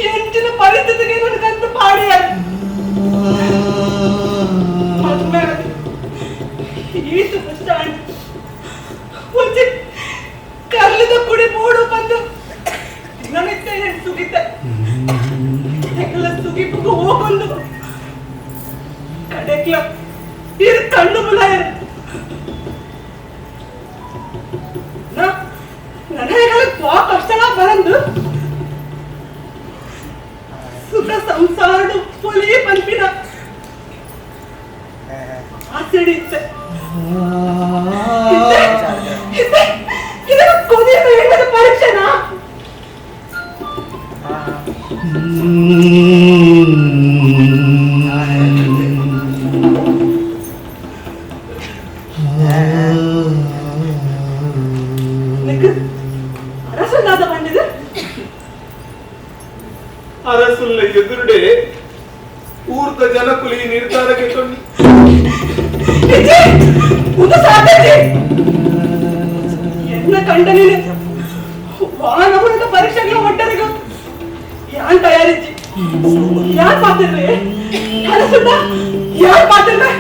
ಎಂಚಿನ ಪರಿಸ್ಥಿತಿಗೆ ನನಗಂತ ಪಾಡಿಯ ಈತು ಸ್ಟ್ಯಾಂಡ್ ಒಂಚೆ ಕರ್ಲಿದ ಪುಡಿ ಮೂಡು ಬಂದು ನನಗೆ ಸುಗಿದ್ದೆ ಎಲ್ಲ ಸುಗಿಪ್ಪು ಹೋಗೊಂಡು ಕಡೆಕ್ಲ ಇರು ಕಣ್ಣು ಮುಲಾಯ ನನಗೆ ಕಷ್ಟ ಬರಂದು ಸುಖ ಸಂಸಾರ ಪೊಲಿ ಪಂಪಿನ ಆಸೆಡಿತ್ತೆ ಇದರ ಕೊನೆಯ ಹೆಣ್ಣದ ಪರೀಕ್ಷೆನಾ ಅರಸುಲ್ಲ ಎದುರುಡೆ ಊರ್ದ ಜನಕುಲಿ ನಿರ್ಧಾರಕ್ಕೆ ತೊಂದು ಒಂದು ಸಾಧ್ಯತೆ ಎನ್ನ ಕಂಡನಿದೆ ವಾಹನದ ಪರೀಕ್ಷೆಗಳ ಒಟ್ಟರಿಗ ಯಾನ್ ತಯಾರಿಜ್ಜಿ ಯಾನ್ ಪಾತಿರ್ರೆ ಅರಸುಂಡ ಯಾನ್ ಪಾತಿರ್ರೆ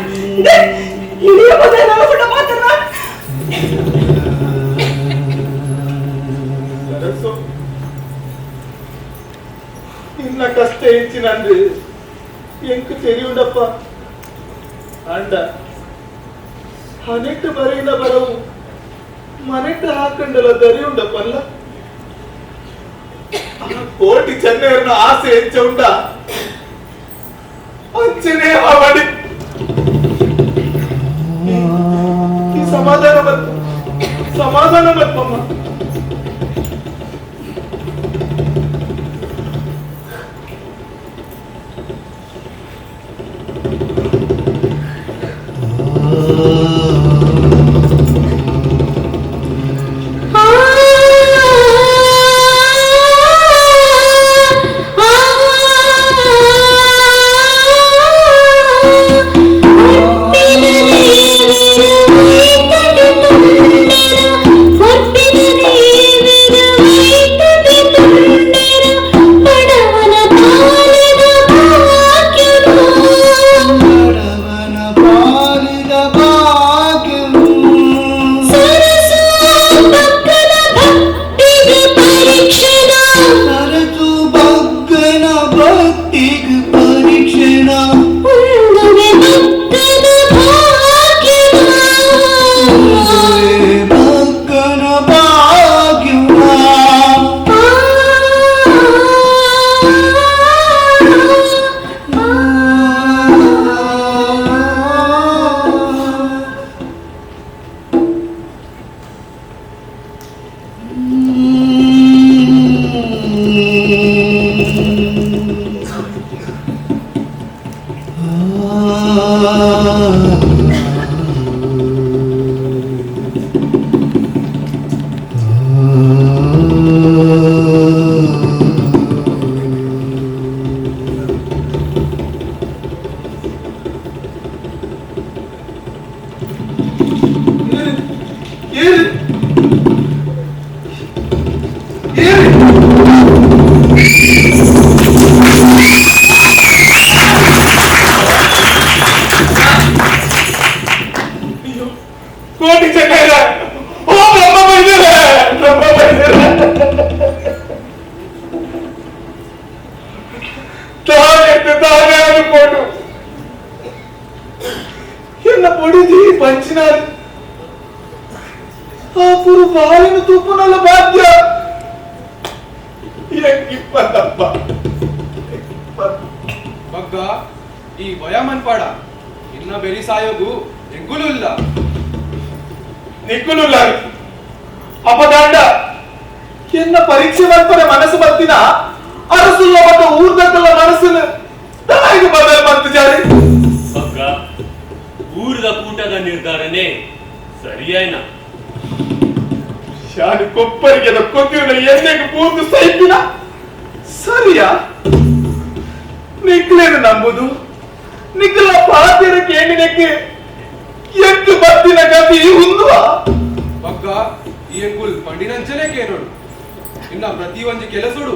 ಇಳಿಯ ಬಂದ ಅರಸುಂಡ ಪಾತಿರ್ರ ಅರಸು ಇನ್ನ ಕಷ್ಟ ಹೆಚ್ಚಿನಂದ್ರೆ ಎಂಕು ತೆರಿಯುಂಡಪ್ಪ ಅಂಡ ಹನೆಟ್ಟು ಬರೆಯಿಂದ ಬರವು ಮನೆಟ್ಟು ಹಾಕೊಂಡಲ್ಲ ದರಿಯುಂಡಪ್ಪಲ್ಲ ಕೋಟಿ ಚೆನ್ನೈಯನ್ನ ಆಸೆ ಹೆಚ್ಚ ಉಂಡ ಅಂಚನೆ ಮಾಡಿ ಈ ಸಮಾಧಾನ ಬರ್ತಮ್ಮ ಕೋಟಿ ಚೆನ್ನೈರ ಓ ನಮ್ಮ ತಾನೇ ಅನ್ಕೊಂಡು ಎಲ್ಲ పొడిది పంచినారు ఆ పురు బాలిన తుప్పునల బాధ్య ಎಂಗಿಪ್ಪತ್ತಪ್ಪ ಬಗ್ಗ ಈ ಭಯ ಮನ್ಪಾಡ ಇನ್ನ ಬೆರಿ ಸಾಯೋಗು ಎಂಗುಲು ಇಲ್ಲ ನಿಕ್ಕುಲು ಅಪದಾಂಡ ಎನ್ನ ಪರೀಕ್ಷೆ ಬರ್ತಾರೆ ಮನಸ್ಸು ಬರ್ತಿನ ಅರಸುಲ್ಲ ಮತ್ತು ಊರ್ದಕ್ಕಲ್ಲ ಮನಸ್ಸಿನ ತಾಯಿಗೆ ಬದಲು ಬಂತು ಜಾರಿ ಬಗ್ಗ ಊರ್ದ ಕೂಟದ ನಿರ್ಧಾರನೇ ಸರಿಯಾಯ್ನ ಶಾಲೆ ಕೊಪ್ಪರಿಗೆ ಕೊಕ್ಕಿನ ಎಣ್ಣೆಗೆ ಪೂರ್ತಿ ಸೈಪಿನ ಸರಿಯಾ ನಿಕ್ಲೇನು ನಂಬುದು ನಿಕ್ಕಲ ಪಾತಿರಕ್ಕೆ ಎಣ್ಣಿನಕ್ಕೆ ಎತ್ತು ಬತ್ತಿನ ಗತಿ ಹುಂದುವ ಬಗ್ಗ ಈ ಎಂಕುಲ್ ಪಂಡಿನಂಚನೆ ಕೇನೋಡು ಇನ್ನ ಪ್ರತಿ ಒಂದು ಕೆಲಸುಡು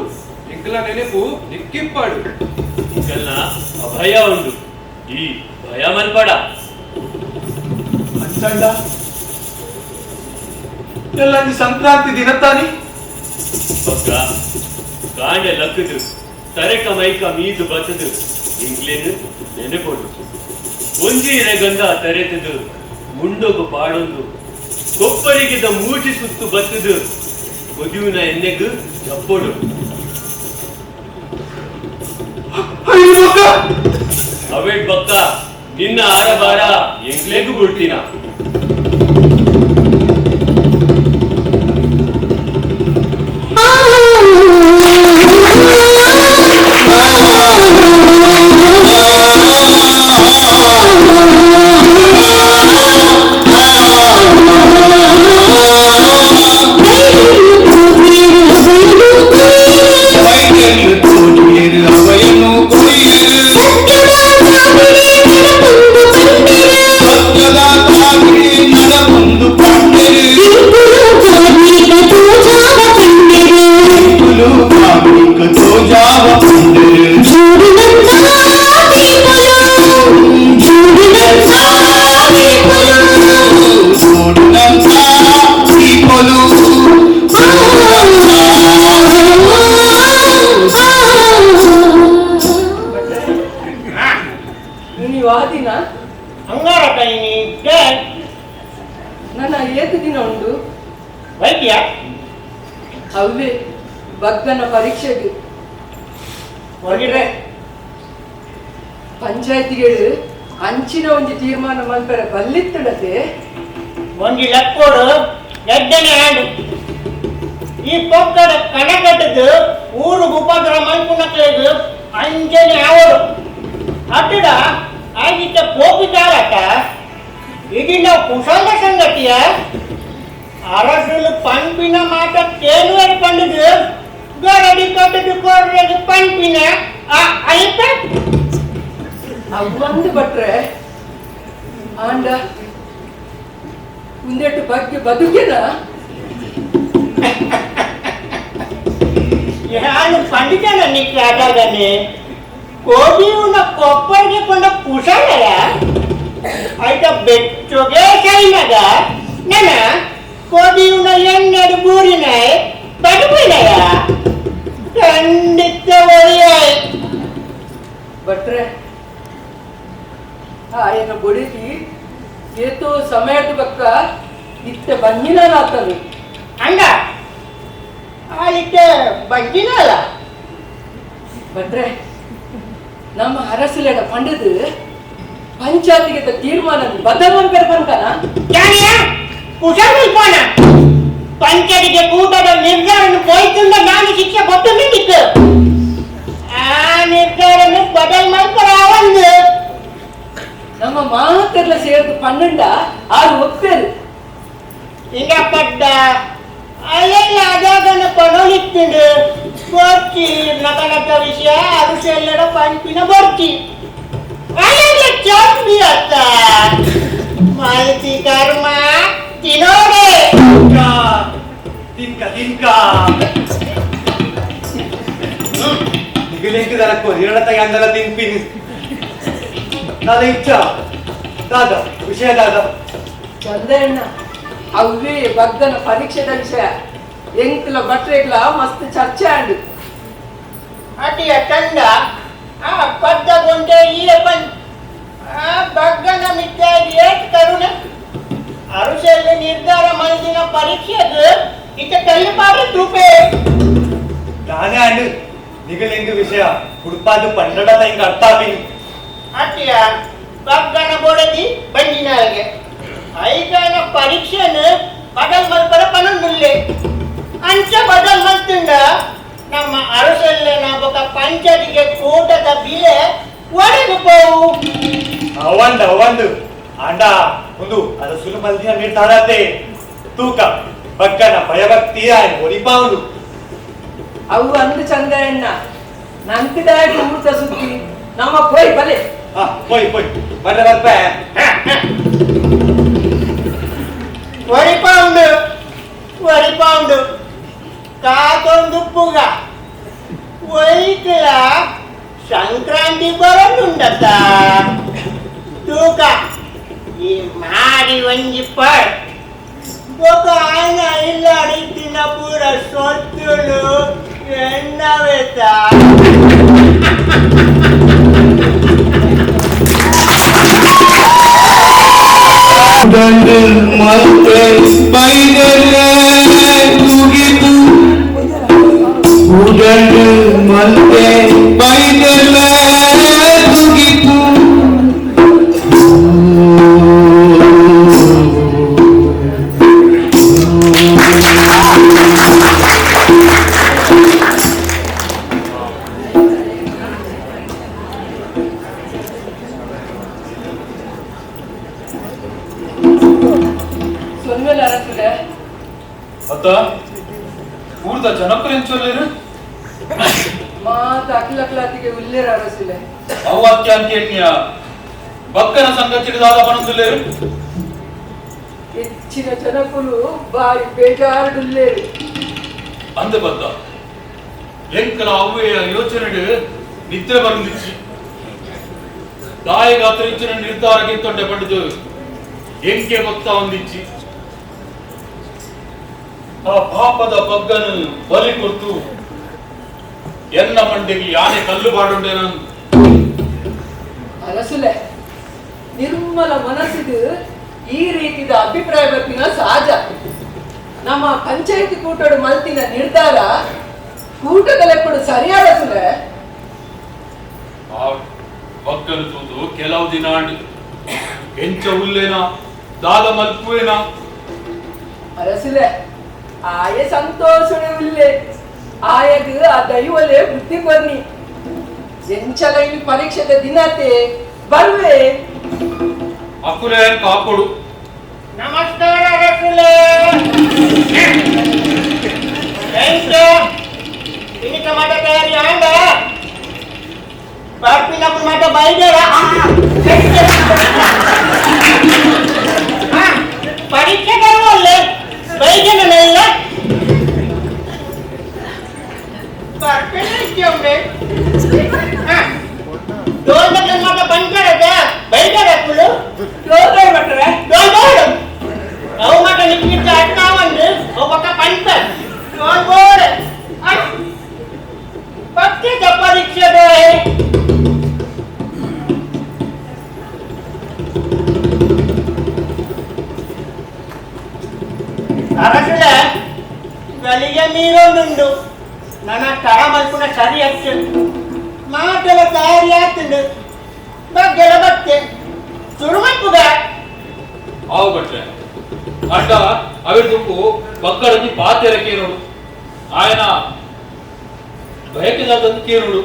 ಎಂಕಲ ನೆನಪು ನಿಕ್ಕಿಪ್ಪಾಡು ಇಂಕಲ್ನ ಅಭಯ ಉಂಡು ಈ ಭಯ ಮನ್ಪಡ ಅಂಚಂಡ ಎಲ್ಲ ಸಂಕ್ರಾಂತಿ ದಿನ ತಾನಿ ಬಗ್ಗ ಕಾಂಡೆ ಲಕ್ಕದು ತರೆಕ ಮೈಕ ಮೀದು ಬತ್ತದು ಇಂಗ್ಲೇನು ನೆನಪೊಡು ಒಂಜೀರೆ ಗಂಧ ತೆರೆತದು ಮುಂಡೊಗು ಪಾಡೊಂದು ಕೊಪ್ಪರಿಗಿದ ಮೂಜಿ ಸುತ್ತು ಬತ್ತದು ಕೊದಿಯುನ ಎಣ್ಣೆಗು ಜಪ್ಪೊಡು ಅವೇಟ್ ಬಕ್ಕ ನಿನ್ನ ಆರಬಾರ ಎಂಗ್ಲೆಗು ಬಿಡ್ತೀನ ಅವೇ ಬಗ್ಗನ ಪರೀಕ್ಷೆಗೆ ಹೋಗಿದ್ರೆ ಪಂಚಾಯತಿಗಳು ಅಂಚಿನ ಒಂದು ತೀರ್ಮಾನ ಮಲ್ಪರೆ ಬಲ್ಲಿತ್ತಿಡತೆ ಒಂದು ಲೆಕ್ಕೋಡು ಎಡ್ಡನೆ ಹಾಡು ಈ ಪಕ್ಕದ ಕಣಕಟ್ಟದು ಊರು ಉಪದ್ರ ಮಲ್ಪುನಕ್ಲೆದು ಅಂಜನೆ ಅವರು ಅಟ್ಟಡ ಆಗಿದ್ದ ಪೋಪಿದಾರಟ ಇದೀನ ಕುಶಲ ಸಂಗತಿಯ ಅರಸಲು ಪಂಪಿನ ಮಾಟ ಕೇಳುವರು ಕಂಡದು ಗರಡಿ ಕಟ್ಟದು ಕೊಡ್ರದು ಪಂಪಿನ ಅಯ್ಯಪ್ಪ ಅವಂದು ಬಟ್ರೆ ಆಂಡ ಮುಂದೆಟ್ಟು ಬಗ್ಗೆ ಬದುಕಿನ ನಾನು ಪಂಡಿತನ ನಿಕ್ಕೆ ಆಟಾಗನೆ ಕೋಬಿಯುನ ಕೊಪ್ಪರಿಗೆ ಕೊಂಡ ಕುಶಲಯ ಆಯ್ತ ಬೆಚ್ಚೊಗೆ ಕೈನಗ ನನ ಕೋಬಿಯುನ ಎಣ್ಣೆಡು ಬೂರಿನ ಬದುಕಿನಯ ಖಂಡಿತ ಒಳ್ಳೆಯ ಬಟ್ರೆ ఆయన బొడికి ఏతో సమయటు బక్క ఇట్ట బంజినాతను ಅಂಡ ಆಯ್ತೆ ಬಂಜಿನಲ್ಲ ಬಟ್ರೆ ನಮ್ಮ ಅರಸಲೆಡ ಪಂಡದು ಪಂಚಾಯತಿಗೆ ತೀರ್ಮಾನ ಬದಲಾವಣೆ ಕರ್ಕೊಂಡ್ಕನ ಯಾನಿಯ ಕುಶಲ ಇಲ್ಪೋಣ ಪಂಚಾಯತಿಗೆ ಕೂಟದ ನಿರ್ಧಾರವನ್ನು ಹೋಯ್ತುಂಡ ನಾನು ಶಿಕ್ಷೆ ಕೊಟ್ಟು ನಿಂತಿತ್ತು ಆ ನಿರ್ಧಾರವನ್ನು ಬದಲ್ ಮಾಡ್ತಾರೆ ಒಂದು ನಮ್ಮ ಮಾತೆಲ್ಲ ಸೇರ್ದು ಪನ್ನಂಡ ಆರು ಒಪ್ಪೇರು ಹಿಂಗ ಪಡ್ಡ ಅಲ್ಲೆಲ್ಲ ಅದಾಗನ ಪಣೋಲಿತ್ತುಂಡು ಬರ್ಚಿ ನಕನಕ ವಿಷಯ ಅರುಷೆಲ್ಲಡ ಪಂಪಿನ ಬರ್ಚಿ ಅಲ್ಲೆಲ್ಲ ಚಂಬಿ ಅತ್ತ ಮಾಹಿತಿ ಕರ್ಮ ತಿನ್ನೋಡೆ ತಿನ್ಕ ತಿನ್ಕ ನಿಗಲೆಂಕು ದರಕ್ಕೋ ಹಿರಡತ ಅಂದಲ ತಿನ್ಪಿನಿ ದಾದ ಇಚ್ಛಾ ದಾದ ವಿಷಯ ದಾದ ಚಂದಣ್ಣ ಅವೇ ಬಗ್ಗನ ಪರೀಕ್ಷೆದ ವಿಷಯ ಎಂಕ್ಲ ಬಟ್ರೆಗ್ಲ ಮಸ್ತ್ ಚರ್ಚೆ ಆಂಡು ಅಟಿಯ ಚಂದ ಆ ಪದ್ದ ಗೊಂಡೆ ಈ ಬಂದ್ ಆ ಬಗ್ಗನ ಮಿದ್ದಾಗಿ ಏಟ್ ಕರುಣೆ ಅರುಷೆಲ್ಲ ನಿರ್ಧಾರ ಮಾಡಿದಿನ ಪರೀಕ್ಷೆಗೆ ಇತ ತಳ್ಳಿಪಾಡು ತೂಪೆ ದಾನೆ ಅಂಡು ನಿಗಲೆಂಕು ವಿಷಯ ಹುಡುಪಾದು ಪನ್ನಡದ ಹಿಂಗ ಅರ್ಥ ಆಪಿನಿ ಅಟಿಯ ಬಗ್ಗನ ಬೋಡದಿ ಬಂದಿನಾಗೆ ಐದನ ಪರೀಕ್ಷೆನು ಬದಲ್ ಮಲ್ಪರ ಪನ್ನೊಂದುಲ್ಲೆ ಅಂಚ ಬದಲ್ ಮಲ್ತುಂಡ ನಮ್ಮ ಅರಸಲ್ಲೇ ನಾಬಕ ಪಂಚಾಯತಿಗೆ ಕೂಟದ ಬಿಲೆ ಒಡೆದು పోవు ಅವಂದು ಅಂಡ ಒಂದು ಅರಸುಲು ಮಲ್ದಿನ ನಿರ್ಧಾರತೆ ತೂಕ ಬಗ್ಗನ ಭಯಭಕ್ತಿ ఆయన ಒಡಿಪಾವುದು ಅವು ಅಂದು ಚಂದಣ್ಣ ನಂಕದಾಗಿ ಊಟ ಸುದ್ದಿ ನಮ್ಮ ಪೋಯ್ ಬಲೆ పోయి మళ్ళీ వరపే వరిపాండు కాకొందుప్పుగా వైకుల సంక్రాంతి బరనుండత తూక ఈ మాడి వంజిప్పాడు ఒక ఆయన ఇల్లు అడిగిన పూర సొత్తులు ఎన్నవేత ಉಡಂಡು ಮತ್ತೆ ಬೈದಲ್ಲೇ ಮುಗಿತು ಉಡಂಡು ಮತ್ತೆ ಬೈದಲ್ಲೇ ಮುಗಿತು ಊರ್ದ ಜನಪ್ರಿಯಂಚೊಲ್ಲೇರು ಮಾತ ಅಕ್ಲಕ್ಲಾತಿಗೆ ಉಲ್ಲೇರ ಅರಸಿಲೆ ಅವ್ವಾಕ್ಯಾಂಕ್ಯ ಬಕ್ಕನ ಸಂಗತಿದಾದ ಪಣಂದುಲ್ಲೇರು ಹೆಚ್ಚಿನ ಜನಕುಲು ಬಾರಿ ಬೇಜಾರುಡುಲ್ಲೇರು ಅಂದ ಬದ್ದ ಎಂಕಲ ಅವ್ವೆಯ ಯೋಚನೆಡು ನಿದ್ರೆ ಬಂದಿಚ್ಚಿ ದಾಯಗಾತ್ರ ಇಚ್ಚಿನ ನಿರ್ಧಾರಕ್ಕೆ ತೊಂಡೆ ಪಡೆದು ಎಂಕೆ ಗೊತ್ತ ಒಂದಿಚ್ಚಿ ಆ ಪಾಪದ ಬಗ್ಗನು ಬಲಿ ಕೊಟ್ಟು ಎನ್ನ ಮಂಡಿಗೆ ಯಾನೆ ಕಲ್ಲು ಬಾಡುಂಡೆ ನಾನು ಅರಸುಲೆ ನಿರ್ಮಲ ಮನಸ್ಸಿದು ಈ ರೀತಿಯ ಅಭಿಪ್ರಾಯ ಬರ್ತಿನ ಸಹಜ ನಮ್ಮ ಪಂಚಾಯತಿ ಕೂಟೋಡು ಮಲ್ತಿನ ನಿರ್ಧಾರ ಕೂಟದಲೆಪ್ಪಡು ಸರಿಯಾದ ಸುಲೆ ಒಕ್ಕಲು ತೂದು ಕೆಲವು ದಿನ ಆಂಡು ಎಂಚ ಉಲ್ಲೇನ ದಾದ ಮಲ್ಪುವೇನ ಅರಸುಲೆ ಆಯ ಸಂತೋಷಣೆ ಉಲ್ಲೆ ಆಯಗ ಆ ದೈವಲೆ ಬುದ್ಧಿ ಕೊರ್ನಿ ಎಂಚಲ ಇಲ್ಲಿ ಪರೀಕ್ಷೆದ ದಿನತೆ ಬರುವೆ ಅಕ್ಕುಲೆ ಕಾಪಡು ನಮಸ್ಕಾರ ರಸುಲೆ ini tomato tayari anda barpina tomato baidera ಪರೀಕ್ಷೆ ಬರುವಲ್ಲೇ ಬೈದನಲ್ಲ ಬರ್ಪೇನೆ ಇಷ್ಟೊಮ್ಮೆ ದೋಲ್ದ ಮತ ಬಂಕರದ ಬೈದರಕ್ಕುಲು ದೋಲ್ದ ಮಟ್ಟರೆ ದೋಲ್ಬೋಡು ಅವು ಮಟ ನಿಕ್ಕಿಟ್ಟ ಅಟ್ಟಾವಂದು ಒಬ್ಬಕ್ಕ ಪಂಚ ದೋಲ್ಬೋಡು ಪತ್ರಿಕ ಪರೀಕ್ಷೆ ಬೇರೆ ಅರಸುಲ ಗಲಿಗೆ ಮೀರೊಂದುಂಡು ನನ್ನ ತಳ ಮಲ್ಪುನ ಸರಿ ಹಚ್ಚು ಮಾತೆಲ್ಲ ತಯಾರಿ ಆಗ್ತುಂಡು ಬಗ್ಗೆಲ್ಲ ಬತ್ತೆ ಶುರು ಮಲ್ಪುಗ ಆವು ಬಟ್ರೆ ಅಡ್ಡ ಅವಿರ್ದುಕ್ಕು ಬಕ್ಕಳದಿ ಪಾತೆರಕ್ಕೆ ನೋಡು ಆಯನ ಬಯಕೆದಾದಂತ ಕೇಳುಡು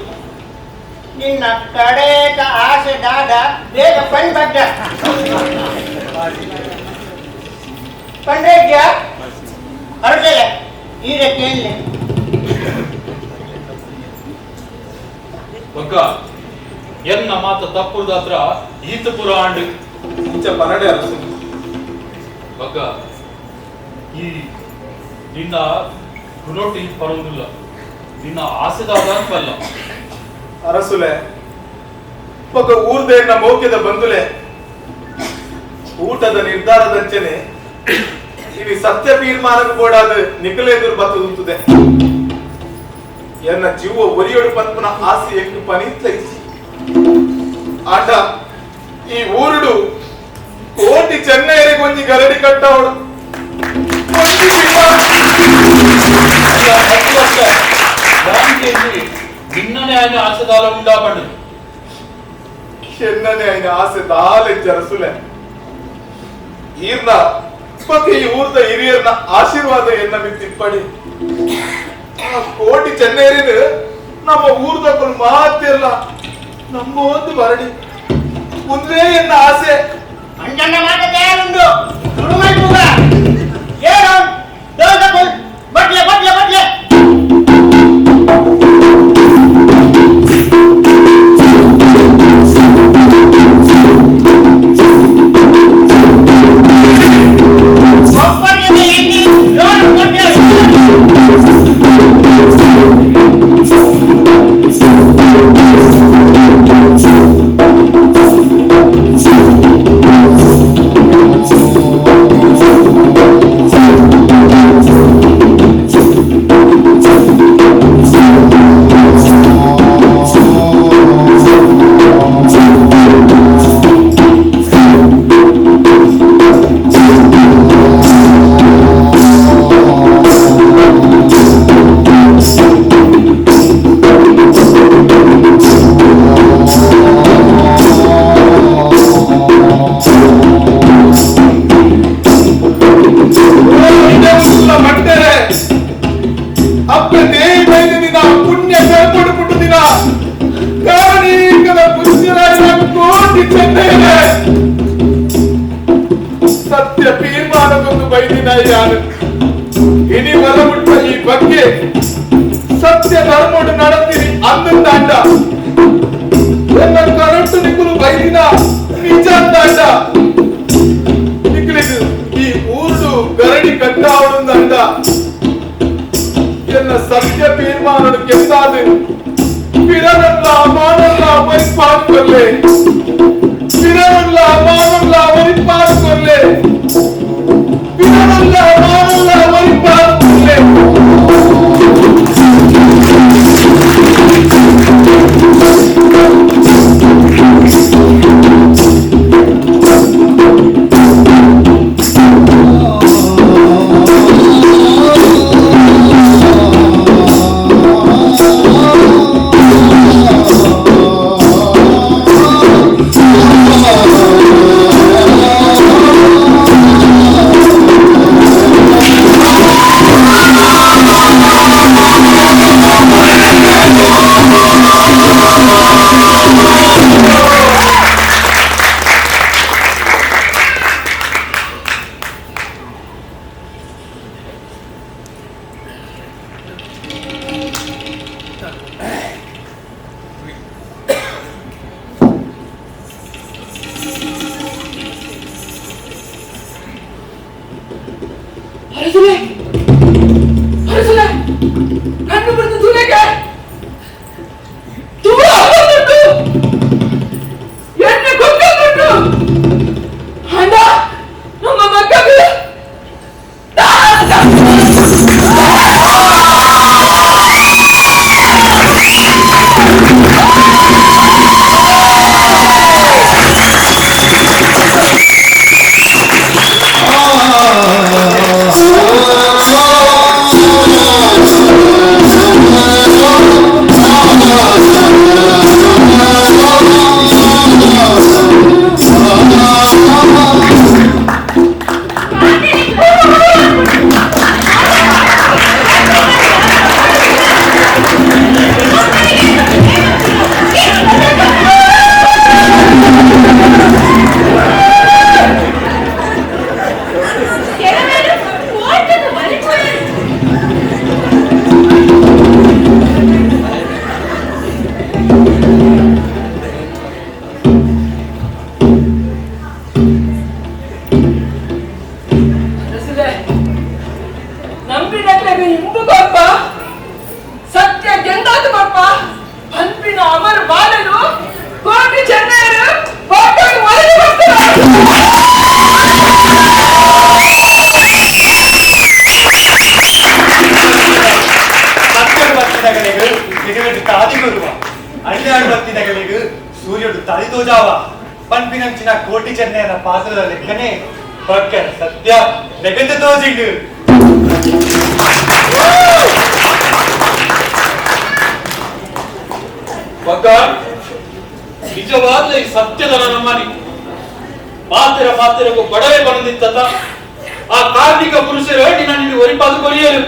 ನಿನ್ನ ಕಡೆಗ ಆಸೆ ದಾದ ಬೇಗ ಪಣ್ ಬಡ್ಡ ಪಂಡ್ರೇಗ್ಯ ಅರ್ಜಲೆ ಈಗ ಕೇಳಲೆ ಬಕ್ಕ ಎನ್ನ ಮಾತ ತಪ್ಪುದಾತ್ರ ಈತ ಪುರ ಆಂಡು ಇಂಚ ಪನಡೆ ಅರಸು ಬಕ್ಕ ಈ ನಿನ್ನ ಗುಣೋಟಿ ಬರುವುದಿಲ್ಲ ನಿನ್ನ ಆಸೆದಾದ ಅಂತಲ್ಲ ಅರಸುಲೆ ಒಬ್ಬ ಊರ್ದೇನ ಮೌಕ್ಯದ ಬಂದುಲೆ ಊಟದ ನಿರ್ಧಾರದಂಚನೆ ಇವಿ ಸತ್ಯ ತೀರ್ಮಾನಕ್ಕೆ ಬೋಡಾದ ನಿಖಲೇದುರು ಬತ್ತುತ್ತದೆ ಎನ್ನ ಜೀವ ಒರಿಯೋಡು ಪಂಪನ ಆಸೆ ಎಂಟು ಪನಿತೈಸಿ ಆಟ ಈ ಊರುಡು ಕೋಟಿ ಚೆನ್ನೈಗೆ ಕೊಂಚಿ ಗರಡಿ ಕಟ್ಟವಳು ನಿನ್ನನೆ ఆయన ఆశదాల ఉండాపండు చెన్ననే ఆయన ఆశೆ ದಾಲೆಜ್ಜರಸುಲೆ ಈರ್ನ ಪತಿ ಈ ಊರ್ದ ಹಿರಿಯರ್ನ ಆಶೀರ್ವಾದ ಎನ್ನ ಬಿತ್ತಿಪ್ಪಡಿ ಕೋಟಿ ಚೆನ್ನೈರಿನ ನಮ್ಮ ಊರ್ದಕ್ಕಳು ಮಾತಿರ್ಲ ನಮ್ಮ ಒಂದು ಬರಡಿ ಒಂದೇ ಎನ್ನ ಆಸೆ ಅಂಜಣ್ಣ ಮಾತ ತಯಾರುಂಡು ಶುರು ಮಲ್ಪುಗ ಏನು ದೋದಕುಲ್ ಬಡ್ಲೆ ಬಡ್ಲೆ ಬಡ್ಲೆ ಸತ್ಯ ತೀರ್ಮಾನಕ್ಕೊಂದು ಬೈದಿನ ಇನಿ ಬರಬಿಟ್ಟ ಈ ಬಗ್ಗೆ ಸತ್ಯ ಧರ್ಮೋಡು ನಡೆದಿರಿ ಅಂದಂದಾಂಡ ಎನ್ನ ಕರೆಂಟು ನಿಕ್ಕಲು ಬೈದಿನ ನಿಜ ಅಂದಾಂಡ ನಿಕ್ಕಲಿಗೆ ಈ ಊರು ಗರಡಿ ಕಟ್ಟಾವಡುಂದಂಡ ಎನ್ನ ಸತ್ಯ ತೀರ್ಮಾನಡು ಕೆತ್ತಾದು ಪಿರನಲ್ಲ ಮಾನಲ್ಲ ಪರಿಪಾಡ್ಕೊಲ್ಲೆ ಪಿರನಲ್ಲ ಮಾನಲ್ಲ ಪರಿಪಾಡ್ಕೊಲ್ಲೆ ಪಿರನಲ್ಲ ಮಾನಲ್ಲ ಪರಿಪಾಡ್ಕೊಲ್ಲೆ ಹನ್ನೆರಡು ಬತ್ತಿನಗಳಿಗೆ ಸೂರ್ಯುಡು ತಳಿತೋಜಾವ ಪಂಪಿನಂಚಿನ ಕೋಟಿ ಚೆನ್ನೈನ ಪಾತ್ರದ ಲೆಕ್ಕನೆ ಪಕ್ಕನ ಸತ್ಯ ನೆಗೆದು ತೋಜಿಂಡು ಬಗ್ಗ ನಿಜವಾದ ಈ ಸತ್ಯದ ನಮ್ಮನಿ ಪಾತ್ರೆಗೂ ಬಡವೆ ಬಂದಿತ್ತ ಆ ಕಾರ್ಮಿಕ ಪುರುಷರು ನಿನ್ನ ಒರಿಪಾದು ಕೊರಿಯರು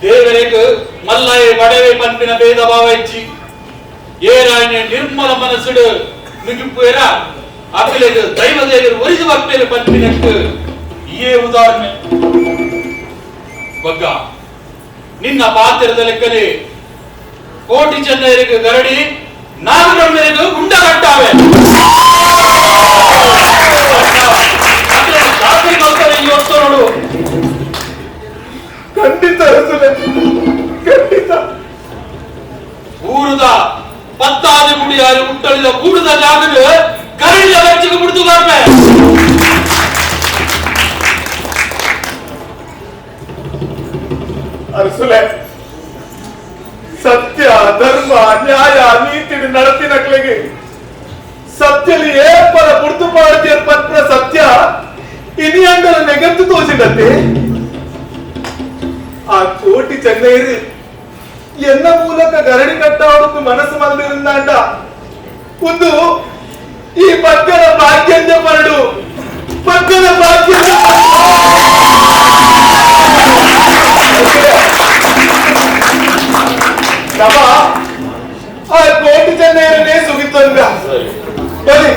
ದೇವರಿಗೆ ಮಲ್ಲಯ ಬಡವೆ ಪಂಪಿನ ಭೇದ ಭಾವ ಹೆಚ್ಚಿ ಏರಾಯನೆ ನಿರ್ಮಲ ಮನಸ್ಸುಡು ಮಿಗುಪ್ಪೇರ ಅಕಲೆಗೆ ದೈವ ದೇವರು ಒರಿದು ಬಪ್ಪೇರು ಪಂಪಿನಕ್ಕೆ ಇಯೇ ಉದಾಹರಣೆ ಬಗ್ಗ ನಿನ್ನ ಪಾತ್ರದ ಲೆಕ್ಕಲೆ ಕೋಟಿ ಚೆನ್ನೈರಿಗೆ ಗರಡಿ ನಾಗರೊಮ್ಮೆರೆಗೂ ಗುಂಡ ಕಟ್ಟಾವೆ ನೋಡು ಖಂಡಿತ ಅರಸುಲೆ, ಖಂಡಿತ. ಊರುದ ಪತ್ತಾದ ಗುಡಿಯಾರು ಮುಟ್ಟಳಿದ ಕೂಡದ ಜಾಗದ ಕರಡಿಯ ಬೆಚ್ಚಿಗೆ ಬಿಡ್ತು ಬರ್ಬೆ ಅರಸುಲೆ, ಸತ್ಯ ಧರ್ಮ ನ್ಯಾಯ ನೀತಿ ನಡತಿನಕ್ಲೆಗೆ ಸತ್ಯಲಿ ಏಪರ ಪುರ್ತು ಪಾಡ್ತಿಯ ಪತ್ರ ಸತ್ಯ ಇನಿಯಂಗಲ ನೆಗತ್ತು ತೋಚಿಡತ್ತೆ ಆ ಕೋಟಿ ಚೆನ್ನೈರು ಎನ್ನ ಮೂಲಕ ಗರಡಿ ಕಟ್ಟಾವಡಕ್ಕೂ ಮನಸ್ಸು ಮಲ್ದಿರುಂದಾಂಡ ಒಂದು ಈ ಪಕ್ಕದ ಭಾಗ್ಯಂದ ಪರಡು ಪಕ್ಕದ ಭಾಗ್ಯ ಆ ಕೋಟಿ ಚೆನ್ನೈರನ್ನೇ ಸುಗಿತ್ತಂದ ಬನ್ನಿ